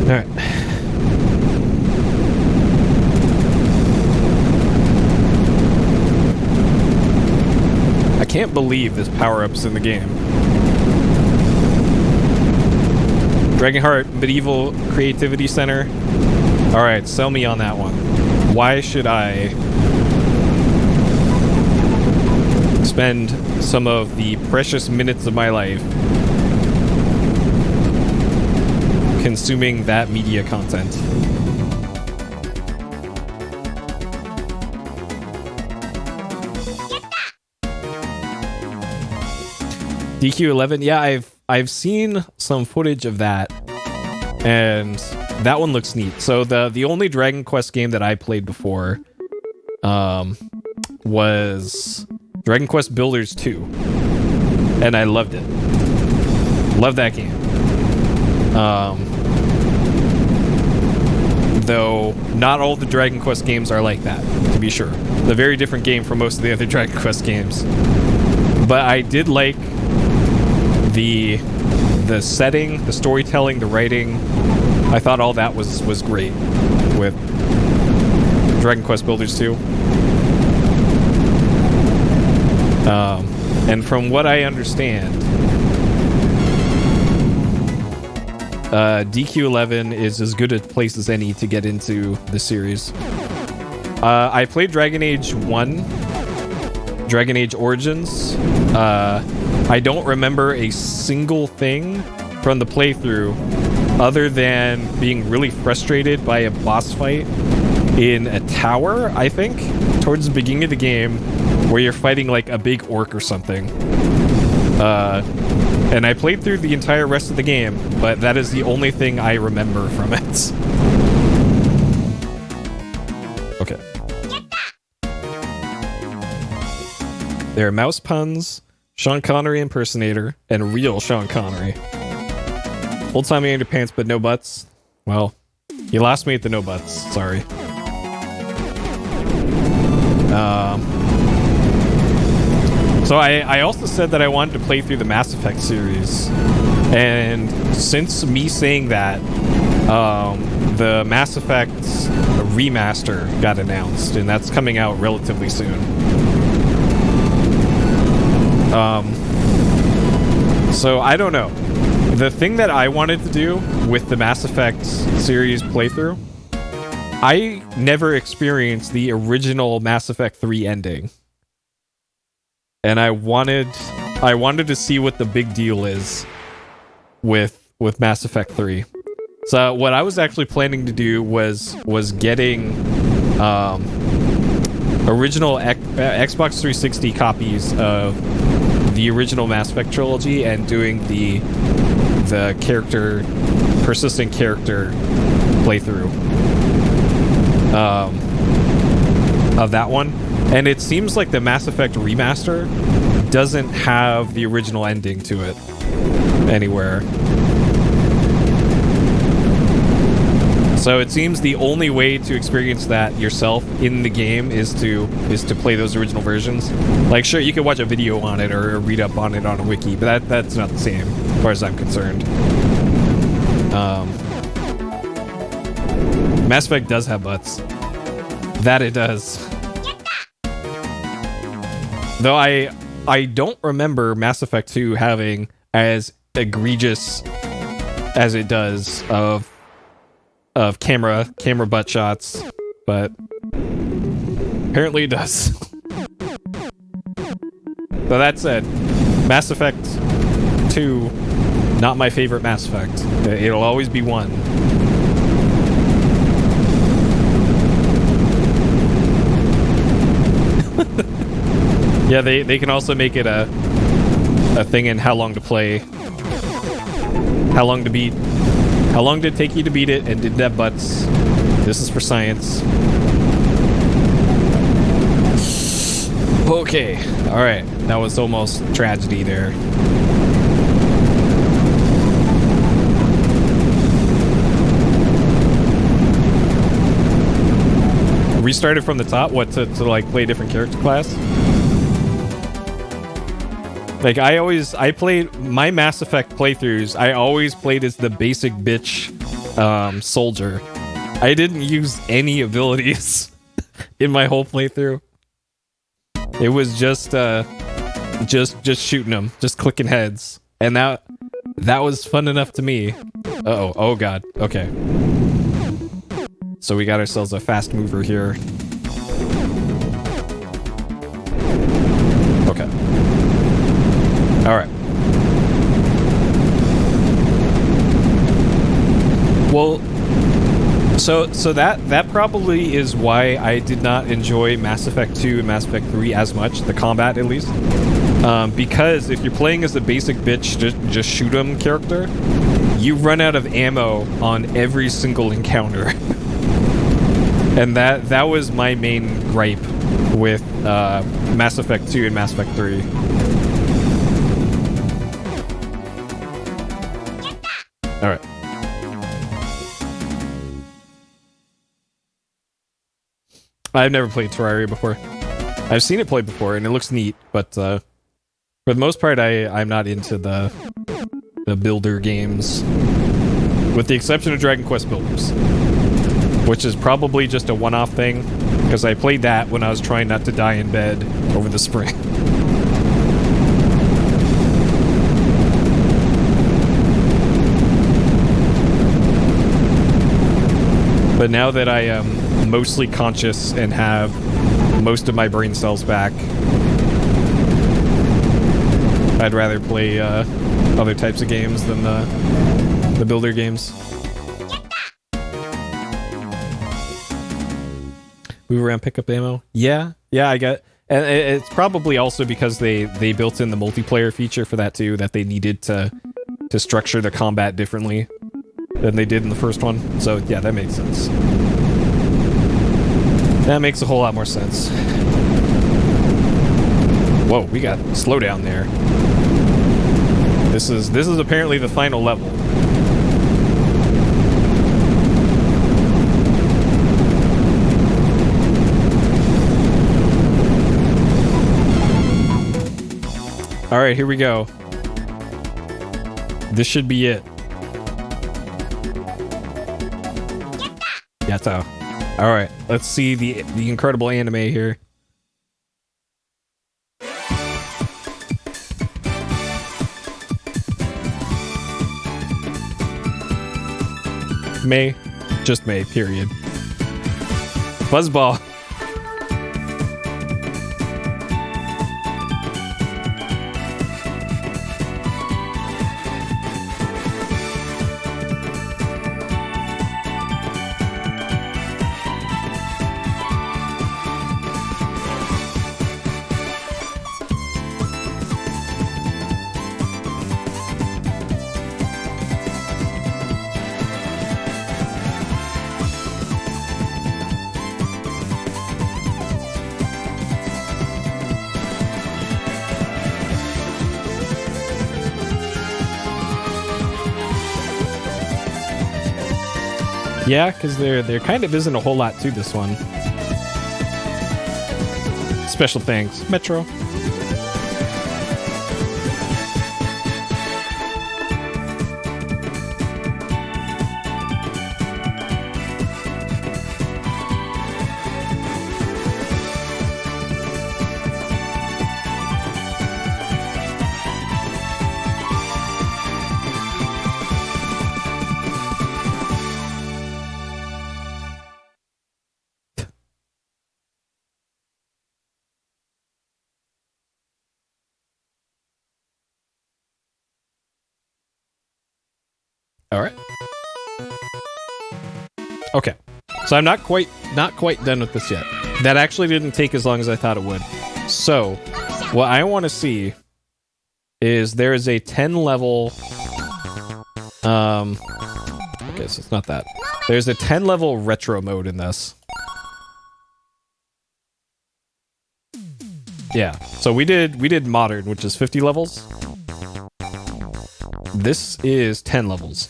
Alright. can't believe this power-up's in the game. Dragonheart Medieval Creativity Center. Alright, sell me on that one. Why should I spend some of the precious minutes of my life consuming that media content? DQ11, yeah, I've seen some footage of that, and that one looks neat. So the only Dragon Quest game that I played before was Dragon Quest Builders 2, and I loved it. Love that game. Though not all the Dragon Quest games are like that, to be sure. It's a very different game from most of the other Dragon Quest games. But I did like the setting, the storytelling, the writing. I thought all that was great with Dragon Quest Builders 2. And from what I understand, DQ11 is as good a place as any to get into the series. I played Dragon Age 1, Dragon Age Origins. I don't remember a single thing from the playthrough other than being really frustrated by a boss fight in a tower, I think, towards the beginning of the game, where you're fighting like a big orc or something. And I played through the entire rest of the game, but that is the only thing I remember from it. Okay. There are mouse puns, Sean Connery impersonator, and real Sean Connery. Old-timey underpants, but no butts. Well, you lost me at the no butts. Sorry. So I also said that I wanted to play through the Mass Effect series. And since me saying that, the Mass Effect remaster got announced, and that's coming out relatively soon. So I don't know. The thing that I wanted to do with the Mass Effect series playthrough, I never experienced the original Mass Effect 3 ending. And I wanted to see what the big deal is with Mass Effect 3. So what I was actually planning to do was getting original Xbox 360 copies of the original Mass Effect trilogy and doing the persistent character playthrough of that one. And it seems like the Mass Effect remaster doesn't have the original ending to it anywhere. So it seems the only way to experience that yourself in the game is to play those original versions. Like, sure, you can watch a video on it or read up on it on a wiki, but that's not the same, as far as I'm concerned. Mass Effect does have butts. That it does. Though I don't remember Mass Effect 2 having as egregious as it does of camera butt shots, but apparently it does. So that said, Mass Effect 2, not my favorite Mass Effect. It'll always be 1. Yeah, they can also make it a thing in how long to play, how long to beat, how long did it take you to beat it, and did it have butts? This is for science. Okay, alright, that was almost tragedy there. Restarted from the top, what, to like play a different character class? Like, I played my Mass Effect playthroughs, I always played as the basic bitch soldier. I didn't use any abilities in my whole playthrough. It was just just shooting them, just clicking heads, and that was fun enough to me. Uh-oh, oh god, okay. So we got ourselves a fast mover here. Okay. All right. Well, so that probably is why I did not enjoy Mass Effect 2 and Mass Effect 3 as much, the combat at least. Because if you're playing as a basic bitch, just shoot 'em character, you run out of ammo on every single encounter. And that was my main gripe with Mass Effect 2 and Mass Effect 3. Alright. I've never played Terraria before. I've seen it played before, and it looks neat, but for the most part, I'm not into the builder games. With the exception of Dragon Quest Builders. Which is probably just a one-off thing, because I played that when I was trying not to die in bed over the spring. But now that I am mostly conscious and have most of my brain cells back, I'd rather play other types of games than the builder games. Move around, pick up ammo. Yeah, I get, and it's probably also because they built in the multiplayer feature for that too, that they needed to structure the combat differently than they did in the first one. So yeah, that makes sense. That makes a whole lot more sense. Whoa, we got slowdown there. This is apparently the final level. All right, here we go. This should be it. Yatta. All right, let's see the incredible anime here. May, just May, period. Buzzball. Yeah, because there kind of isn't a whole lot to this one. Special thanks, Metro. All right. Okay. So I'm not quite done with this yet. That actually didn't take as long as I thought it would. So, what I want to see is there is a 10 level okay, so it's not that. There's a 10 level retro mode in this. Yeah. So we did modern, which is 50 levels. This is 10 levels.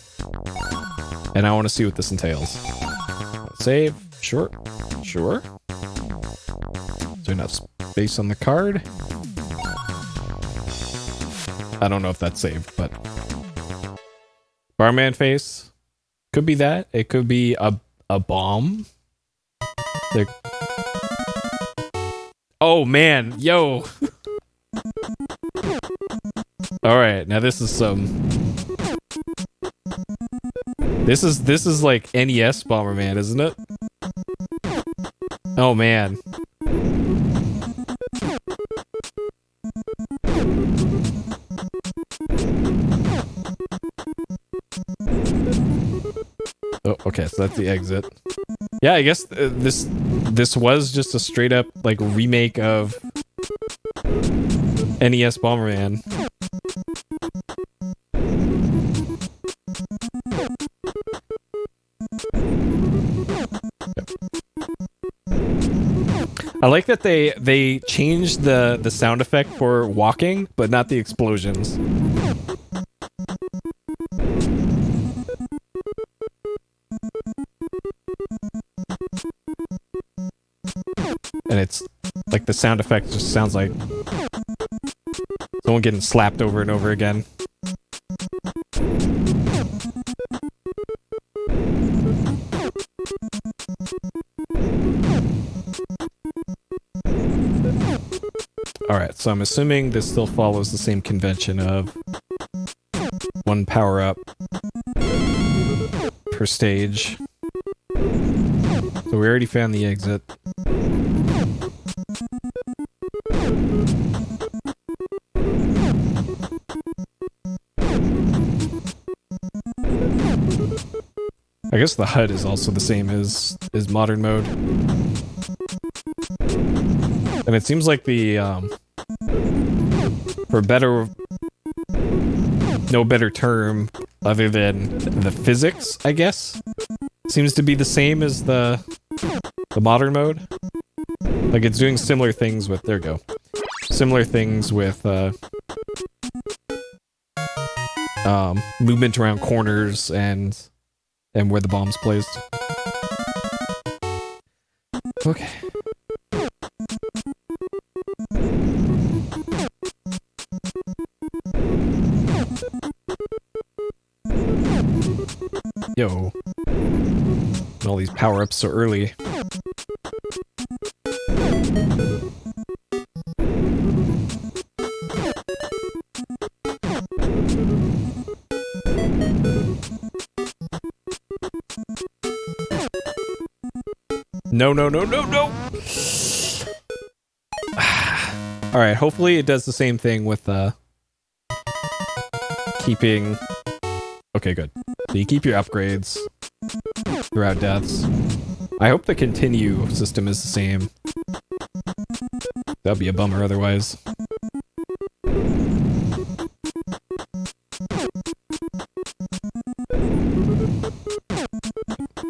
And I want to see what this entails. Save. Sure. Sure. Is there enough space on the card? I don't know if that's saved, but... Barman face. Could be that. It could be a bomb. There... Oh, man. Yo. All right, now this is some. This is like NES Bomberman, isn't it? Oh man. Oh, okay, so that's the exit. Yeah, I guess this was just a straight up like remake of NES Bomberman. I like that they changed the sound effect for walking, but not the explosions. And it's like the sound effect just sounds like someone getting slapped over and over again. Alright, so I'm assuming this still follows the same convention of one power-up per stage. So we already found the exit. I guess the HUD is also the same as modern mode. And it seems like the, for better, no better term other than the physics, I guess, seems to be the same as the modern mode. Like it's doing similar things with, there we go, similar things with, movement around corners and where the bomb's placed. Okay. Yo. All these power-ups so early. No, no, no, no, no! Alright, hopefully it does the same thing with, keeping... Okay, good. So you keep your upgrades throughout deaths. I hope the continue system is the same. That'd be a bummer otherwise.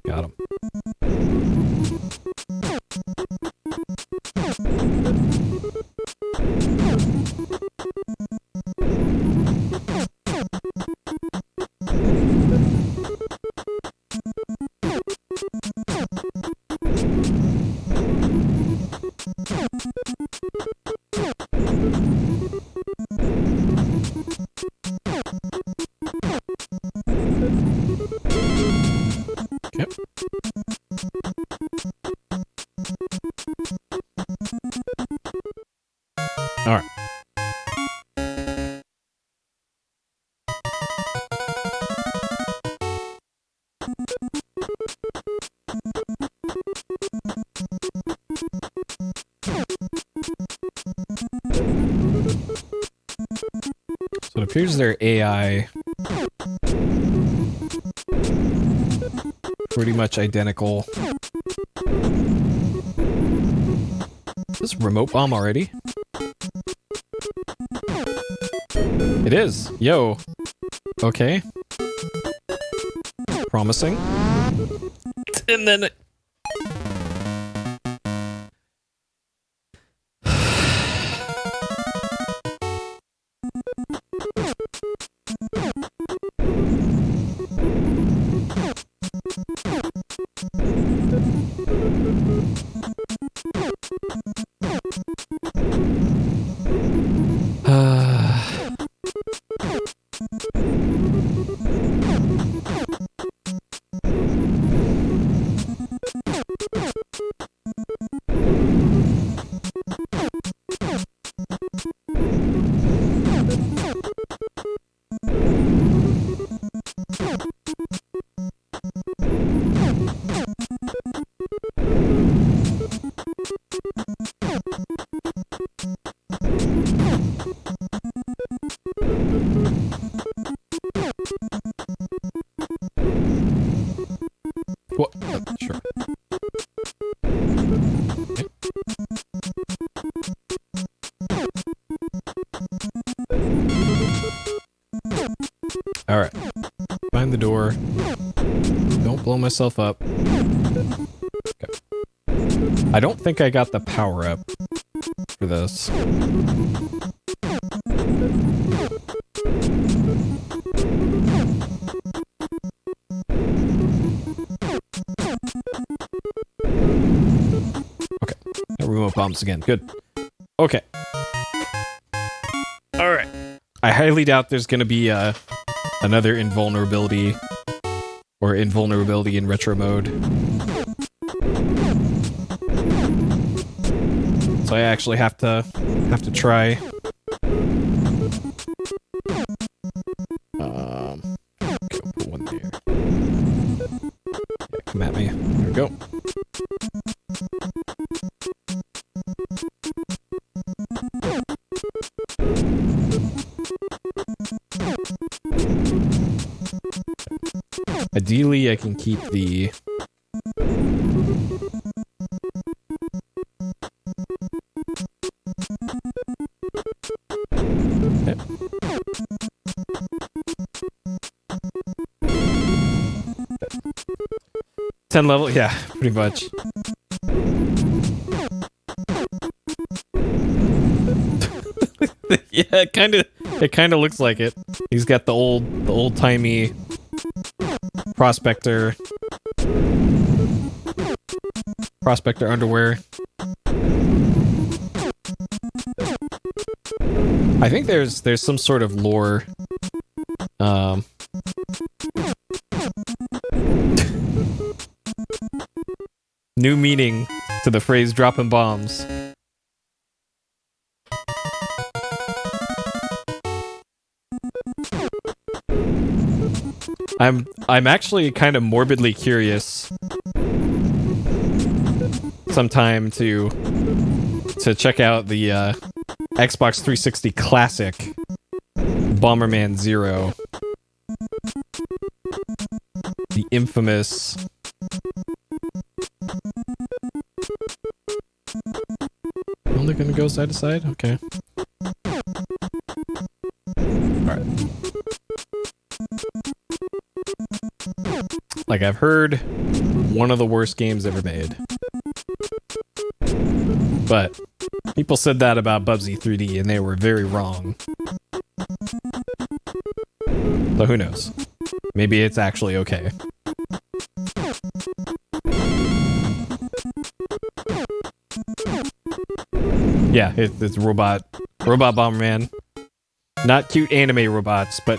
Got him. Alright. So it appears their AI pretty much identical. Is this remote bomb already? It is. Yo. Okay. Promising. And then it... Alright. Find the door. Don't blow myself up. Okay. I don't think I got the power up for this. Okay. Now remote bombs again. Good. Okay. Alright. I highly doubt there's gonna be another invulnerability or invulnerability in retro mode. So I actually have to try. Okay, put one there. Yeah, come at me. There we go. Ideally, I can keep the... Okay. 10 level? Yeah, pretty much. Yeah, it kinda looks like it. He's got the old-timey prospector underwear. I think there's some sort of lore new meaning to the phrase dropping bombs. I'm actually kind of morbidly curious sometime to check out the Xbox 360 classic Bomberman 0. The infamous only gonna go side to side? Okay. Alright. Like, I've heard one of the worst games ever made. But people said that about Bubsy 3D, and they were very wrong. So who knows? Maybe it's actually okay. Yeah, it's robot Bomberman. Not cute anime robots, but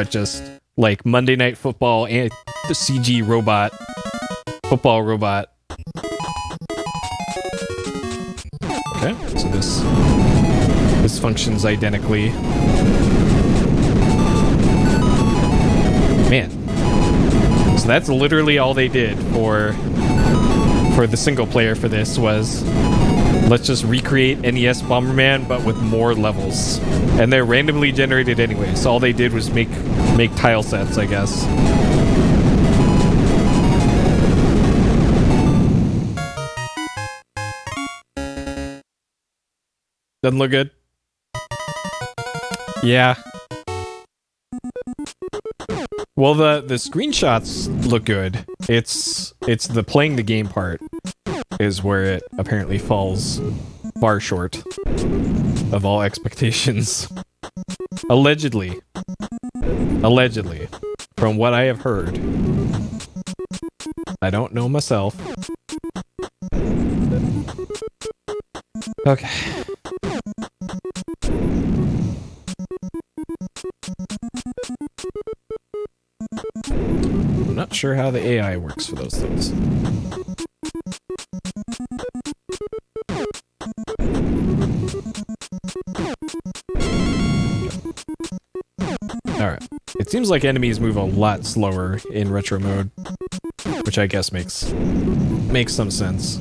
just like Monday Night Football and the CG robot, football robot. Okay, so this functions identically. Man, so that's literally all they did for the single player for this was let's just recreate NES Bomberman but with more levels, and they're randomly generated anyway. So all they did was make tile sets, I guess. Doesn't look good. Yeah. Well, the screenshots look good. It's the playing the game part is where it apparently falls far short of all expectations. Allegedly. Allegedly. From what I have heard. I don't know myself. Okay. I'm not sure how the AI works for those things. Alright. It seems like enemies move a lot slower in retro mode, which I guess makes some sense.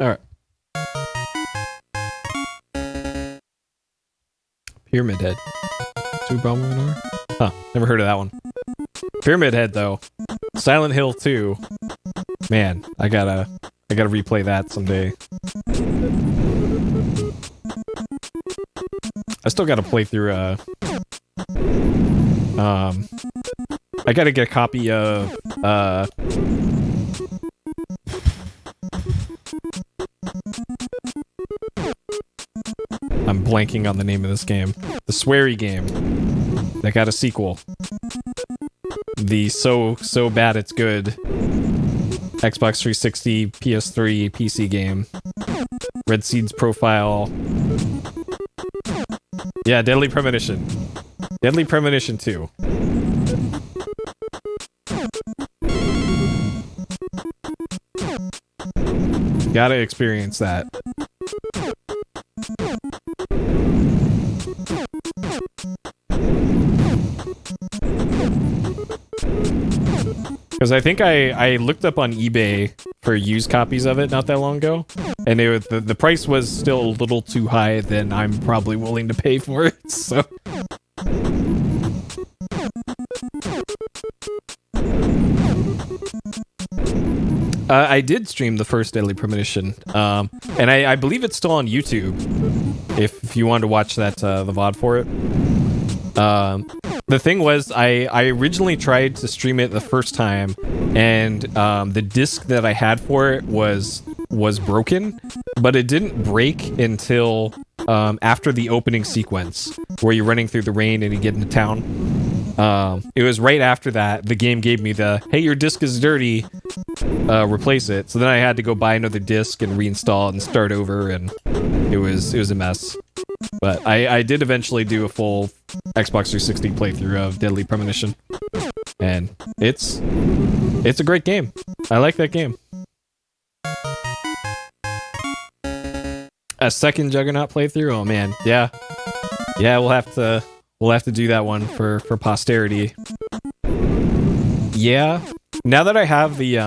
Alright. Pyramid Head. Two Bomberman ore? Huh, never heard of that one. Pyramid Head though. Silent Hill 2. Man, I gotta replay that someday. I still gotta play through I gotta get a copy of I'm blanking on the name of this game. The Swery game. That got a sequel. The so bad it's good Xbox 360, PS3, PC game. Red Seed's Profile. Yeah, Deadly Premonition. Deadly Premonition 2. Gotta experience that. Because I think I looked up on eBay for used copies of it not that long ago, and the price was still a little too high than I'm probably willing to pay for it, so... I did stream the first Deadly Premonition, and I believe it's still on YouTube, if you wanted to watch that, the VOD for it. The thing was, I originally tried to stream it the first time, and the disc that I had for it was broken, but it didn't break until after the opening sequence, where you're running through the rain and you get into town. It was right after that the game gave me the, hey, your disc is dirty, replace it. So then I had to go buy another disc and reinstall it and start over, and it was a mess. But I did eventually do a full Xbox 360 playthrough of Deadly Premonition, and it's a great game. I like that game. A second Juggernaut playthrough? Oh man, yeah, we'll have to do that one for posterity. Yeah, now that I have the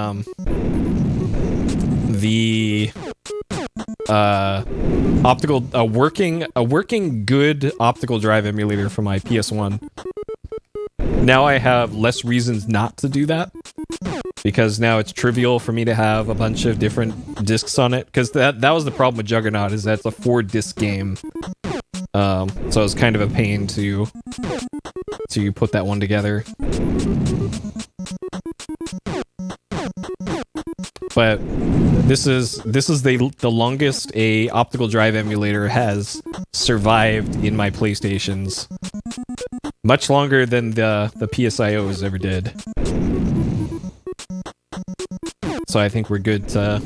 optical a working good optical drive emulator for my PS1, now I have less reasons not to do that, because now it's trivial for me to have a bunch of different discs on it, because that was the problem with Juggernaut, is that it's a 4-disc game. So it's kind of a pain to put that one together. But this is the longest a optical drive emulator has survived in my PlayStations. Much longer than the PSIOs ever did. So I think we're good to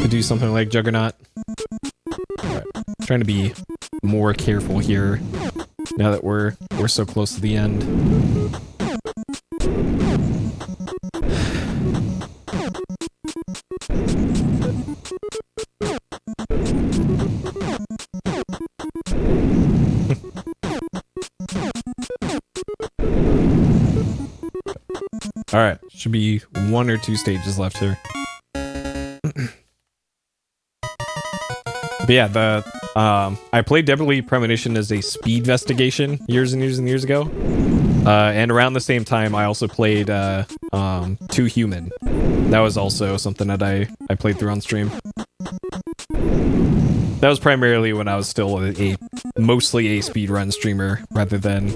do something like Juggernaut. Right. Trying to be more careful here now that we're so close to the end. All right, should be 1 or 2 stages left here. But yeah, I played Deadly Premonition as a speed investigation years and years and years ago. And around the same time, I also played 2 Human. That was also something that I played through on stream. That was primarily when I was still mostly a speedrun streamer, rather than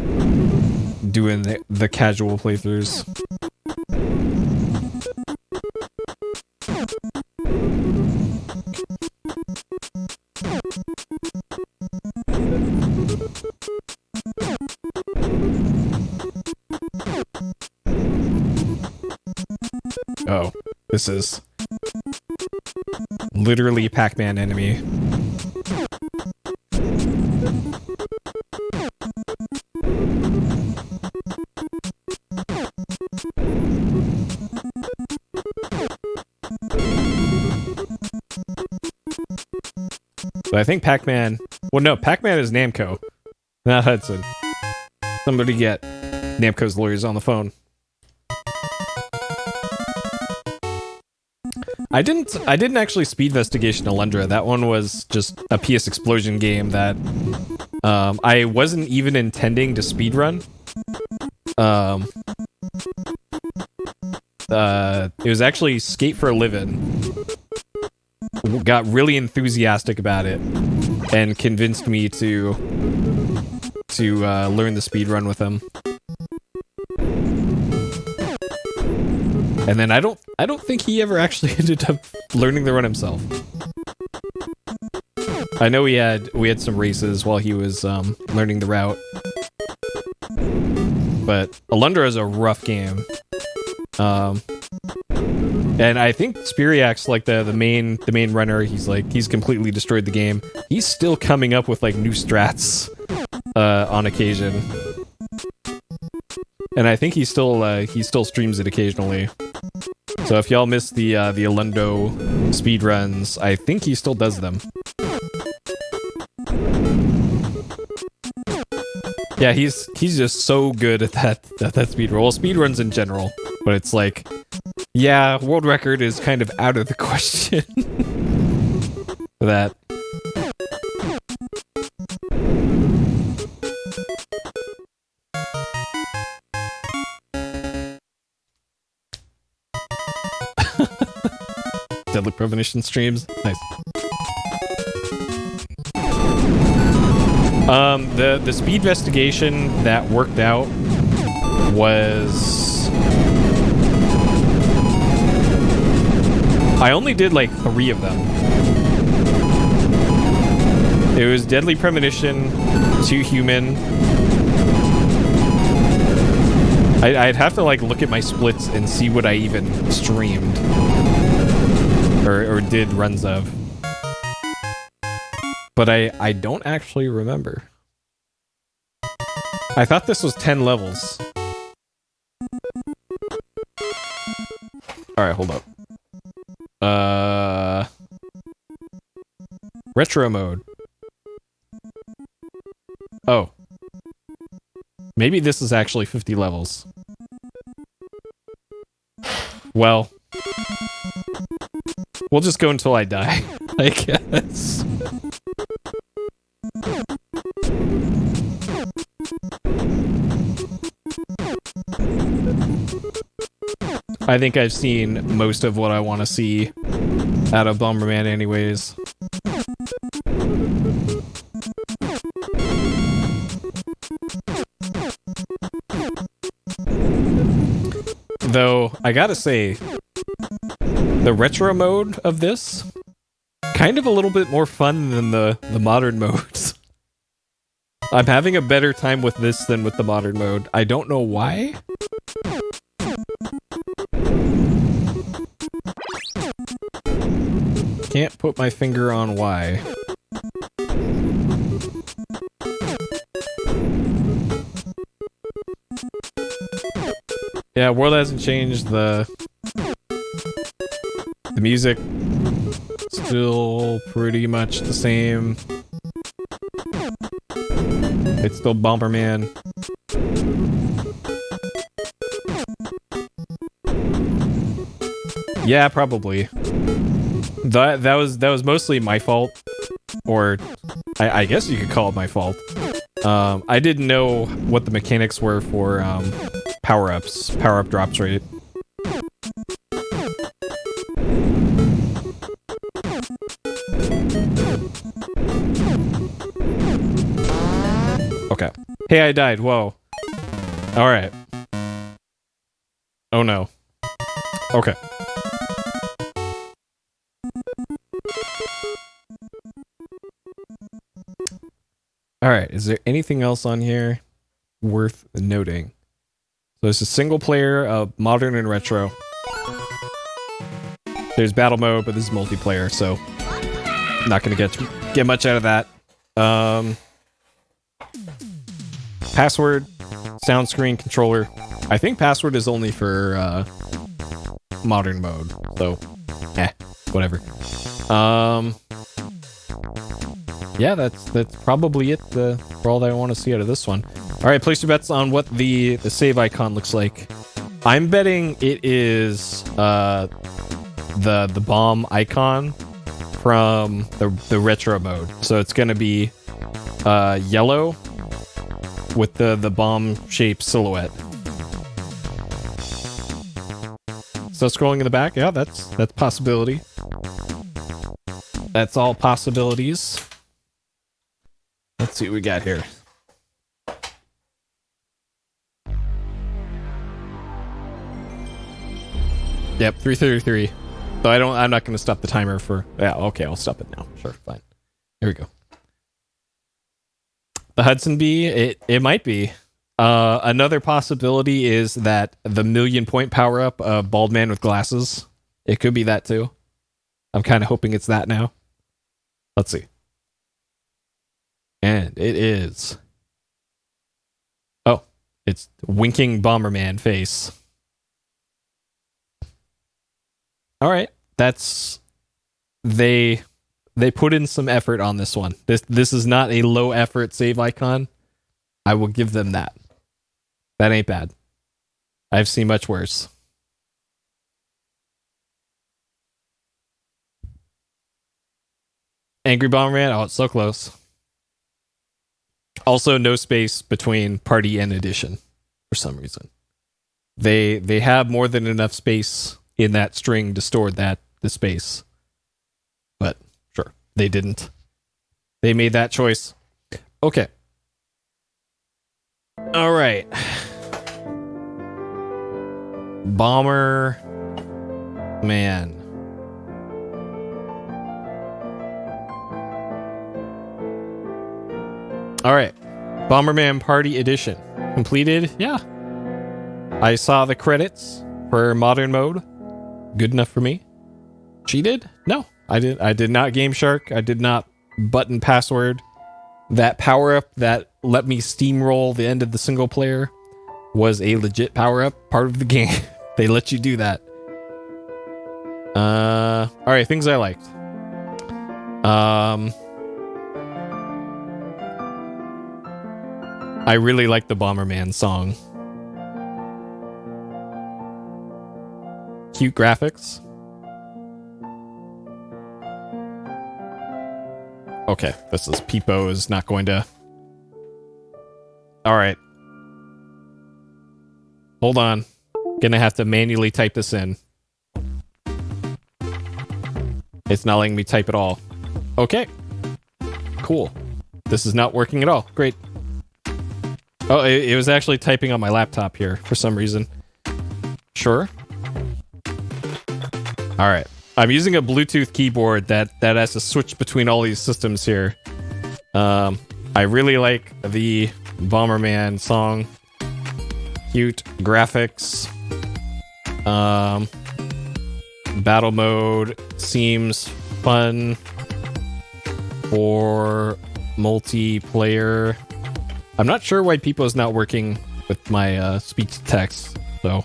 doing the casual playthroughs. Oh, this is literally Pac-Man enemy. But I think Pac-Man... Well, no, Pac-Man is Namco, not Hudson. Somebody get Namco's lawyers on the phone. I didn't actually Speedvestigation Alundra. That one was just a PSXplosion game that I wasn't even intending to speedrun. It was actually Skate for a Living. Got really enthusiastic about it and convinced me to learn the speedrun with him. And then I don't think he ever actually ended up learning the run himself. I know we had some races while he was learning the route. But Alundra is a rough game. And I think Spiriak's like the main runner. He's completely destroyed the game. He's still coming up with like new strats on occasion. And I think he still streams it occasionally. So if y'all miss the Alundo speedruns, I think he still does them. Yeah, he's just so good at that speed roll. Speedruns in general, but it's like, yeah, world record is kind of out of the question for that. Deadly Premonition streams, nice. The Speedvestigation that worked out was... I only did like 3 of them. It was Deadly Premonition, 2 Human. I'd have to like look at my splits and see what I even streamed. Or did runs of. But I don't actually remember. I thought this was 10 levels. Alright, hold up. Retro mode. Oh. Maybe this is actually 50 levels. Well. We'll just go until I die, I guess. I think I've seen most of what I want to see out of Bomberman anyways. Though, I gotta say, the retro mode of this, kind of a little bit more fun than the modern modes. I'm having a better time with this than with the modern mode. I don't know why. Can't put my finger on why. Yeah, world hasn't changed. The music still pretty much the same. It's still Bomberman. Yeah, probably. That was mostly my fault, or I guess you could call it my fault. I didn't know what the mechanics were for power-ups, power-up drops rate. Okay. Hey, I died. Whoa. Alright. Oh no. Okay. Alright, is there anything else on here worth noting? So it's a single player of modern and retro. There's battle mode, but this is multiplayer, so not gonna get much out of that. Password, sound screen, controller. I think password is only for modern mode, so whatever. Yeah, that's probably it for all that I want to see out of this one. All right, place your bets on what the save icon looks like. I'm betting it is the bomb icon from the retro mode. So it's gonna be yellow with the bomb shaped silhouette. So scrolling in the back, yeah, that's possibility. That's all possibilities. Let's see what we got here. Yep, 3:33. So I'm not going to stop the timer for. Yeah, okay, I'll stop it now. Sure, fine. Here we go. The Hudson Bee, it might be. Another possibility is that the 1,000,000-point power-up of Bald Man with Glasses. It could be that too. I'm kind of hoping it's that now. Let's see. And it is. Oh, it's winking Bomberman face. All right, that's they put in some effort on this one. This is not a low effort save icon. I will give them that. That ain't bad. I've seen much worse. Angry Bomberman, oh, it's so close. Also, no space between party and edition for some reason. They have more than enough space in that string to store the space. But sure, they didn't. They made that choice. Okay. All right. Bomberman. All right. Bomberman Party Edition. Completed? Yeah. I saw the credits for modern mode. Good enough for me. Cheated? No. I did not Game Shark. I did not button password. That power-up that let me steamroll the end of the single player was a legit power-up part of the game. They let you do that. Alright, things I liked. I really like the Bomberman song. Cute graphics. Okay, this is Peepo is not going to... Alright. Hold on. Gonna have to manually type this in. It's not letting me type at all. Okay. Cool. This is not working at all. Great. Oh, it was actually typing on my laptop here for some reason. Sure. Alright. I'm using a Bluetooth keyboard that has to switch between all these systems here. I really like the Bomberman song. Cute graphics. Battle mode seems fun for multiplayer. I'm not sure why Peepo's not working with my speech to text. So,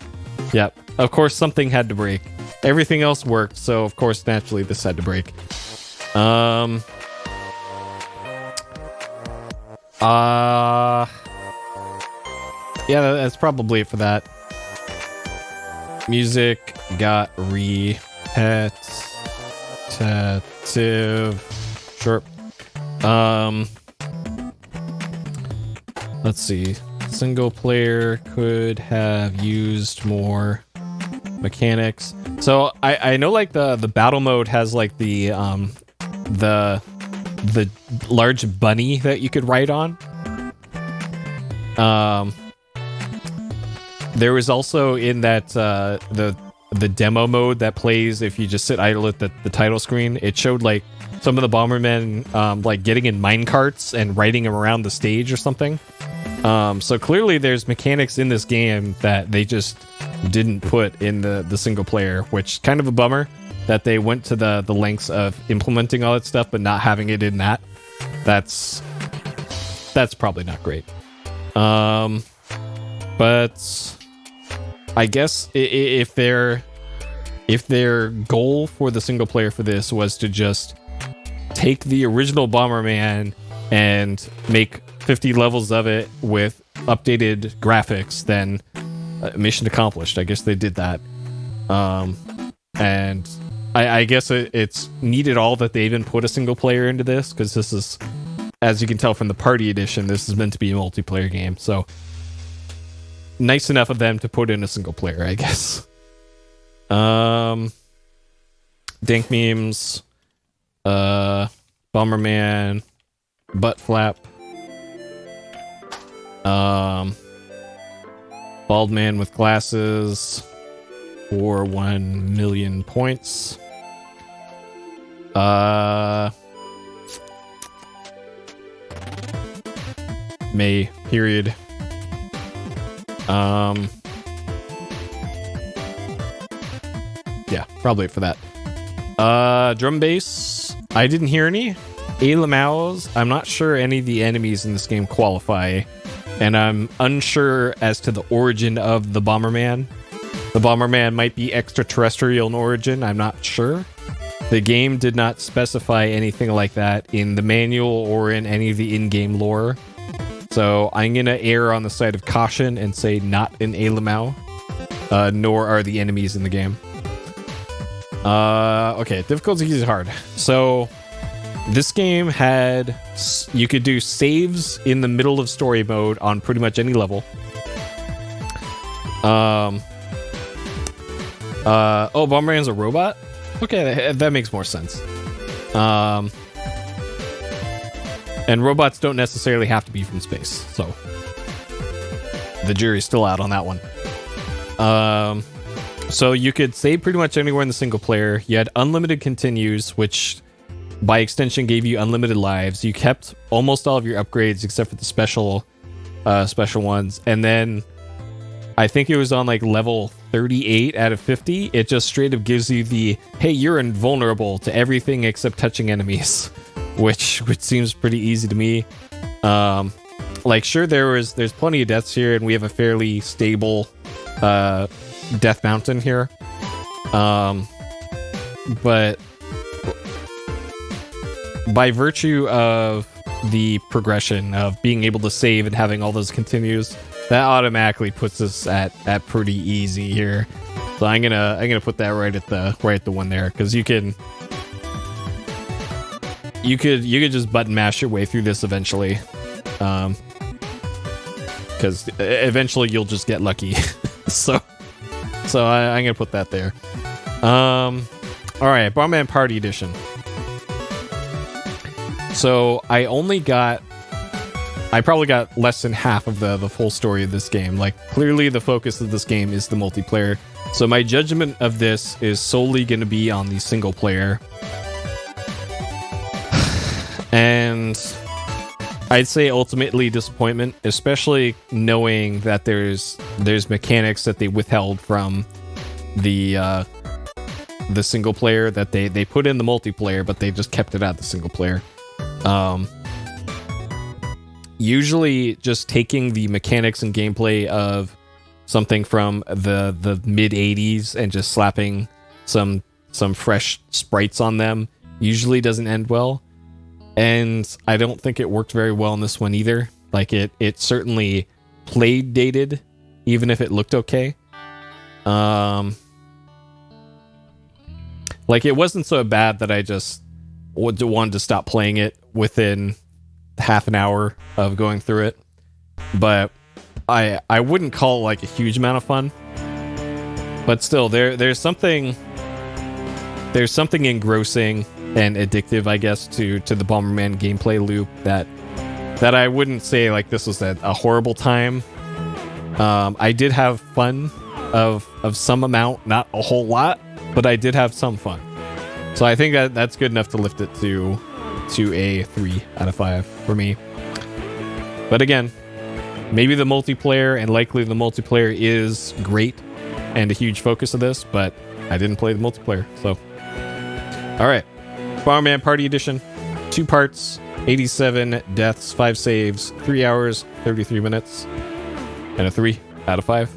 yeah. Of course, something had to break. Everything else worked, so of course, naturally, this had to break. Yeah, that's probably it for that. Music got repetitive. Sure. Let's see. Single player could have used more mechanics. So I know like the battle mode has like the large bunny that you could ride on. There was also in that the demo mode that plays if you just sit idle at the title screen. It showed like some of the Bombermen like getting in minecarts and riding them around the stage or something. So clearly there's mechanics in this game that they just didn't put in the single player, which kind of a bummer that they went to the lengths of implementing all that stuff but not having it in that. That's probably not great. But I guess if their goal for the single player for this was to just take the original Bomberman and make 50 levels of it with updated graphics, then mission accomplished. I guess they did that. And I guess it's needed all that they even put a single player into this, because this is, as you can tell from the party edition, this is meant to be a multiplayer game. So nice enough of them to put in a single player, I guess. Dank memes, Bomberman, butt flap, bald man with glasses for 1 million points. May period. Yeah, probably for that. Drum bass. I didn't hear any. Lamaux. I'm not sure any of the enemies in this game qualify, and I'm unsure as to the origin of the Bomberman. The Bomberman might be extraterrestrial in origin. I'm not sure. The game did not specify anything like that in the manual or in any of the in-game lore. So I'm going to err on the side of caution and say not an Lamaux, nor are the enemies in the game. Okay, difficulty is hard. So this game had, you could do saves in the middle of story mode on pretty much any level. Oh, Bomberman's a robot? Okay, that makes more sense. And robots don't necessarily have to be from space, so the jury's still out on that one. So you could save pretty much anywhere in the single player. You had unlimited continues, which by extension gave you unlimited lives. You kept almost all of your upgrades except for the special ones. And then I think it was on like level 38 out of 50. It just straight up gives you the, hey, you're invulnerable to everything except touching enemies, which seems pretty easy to me. Like, sure, there's plenty of deaths here, and we have a fairly stable death mountain here. But by virtue of the progression of being able to save and having all those continues, that automatically puts us at pretty easy here. So I'm gonna put that right at the one there, because you could just button mash your way through this eventually, because eventually you'll just get lucky. so I'm gonna put that there. All right, Bomberman Party Edition. So I probably got less than half of the full story of this game. Like, clearly the focus of this game is the multiplayer. So my judgment of this is solely going to be on the single player. And I'd say ultimately disappointment, especially knowing that there's mechanics that they withheld from the single player that they put in the multiplayer, but they just kept it out of the single player. Usually just taking the mechanics and gameplay of something from the mid 80s and just slapping some fresh sprites on them usually doesn't end well. And I don't think it worked very well in this one either. Like, it certainly played dated, even if it looked okay. Like, it wasn't so bad that I just wanted to stop playing it within half an hour of going through it. But I wouldn't call it like a huge amount of fun. But still, there's something engrossing and addictive, I guess, to the Bomberman gameplay loop that I wouldn't say like this was a horrible time. I did have fun of some amount, not a whole lot, but I did have some fun. So I think that's good enough to lift it to a 3 out of 5 for me. But again, maybe the multiplayer, and likely the multiplayer is great and a huge focus of this, but I didn't play the multiplayer, so. Alright, Bomberman Party Edition, 2 parts, 87 deaths, 5 saves, 3 hours, 33 minutes, and a 3 out of 5.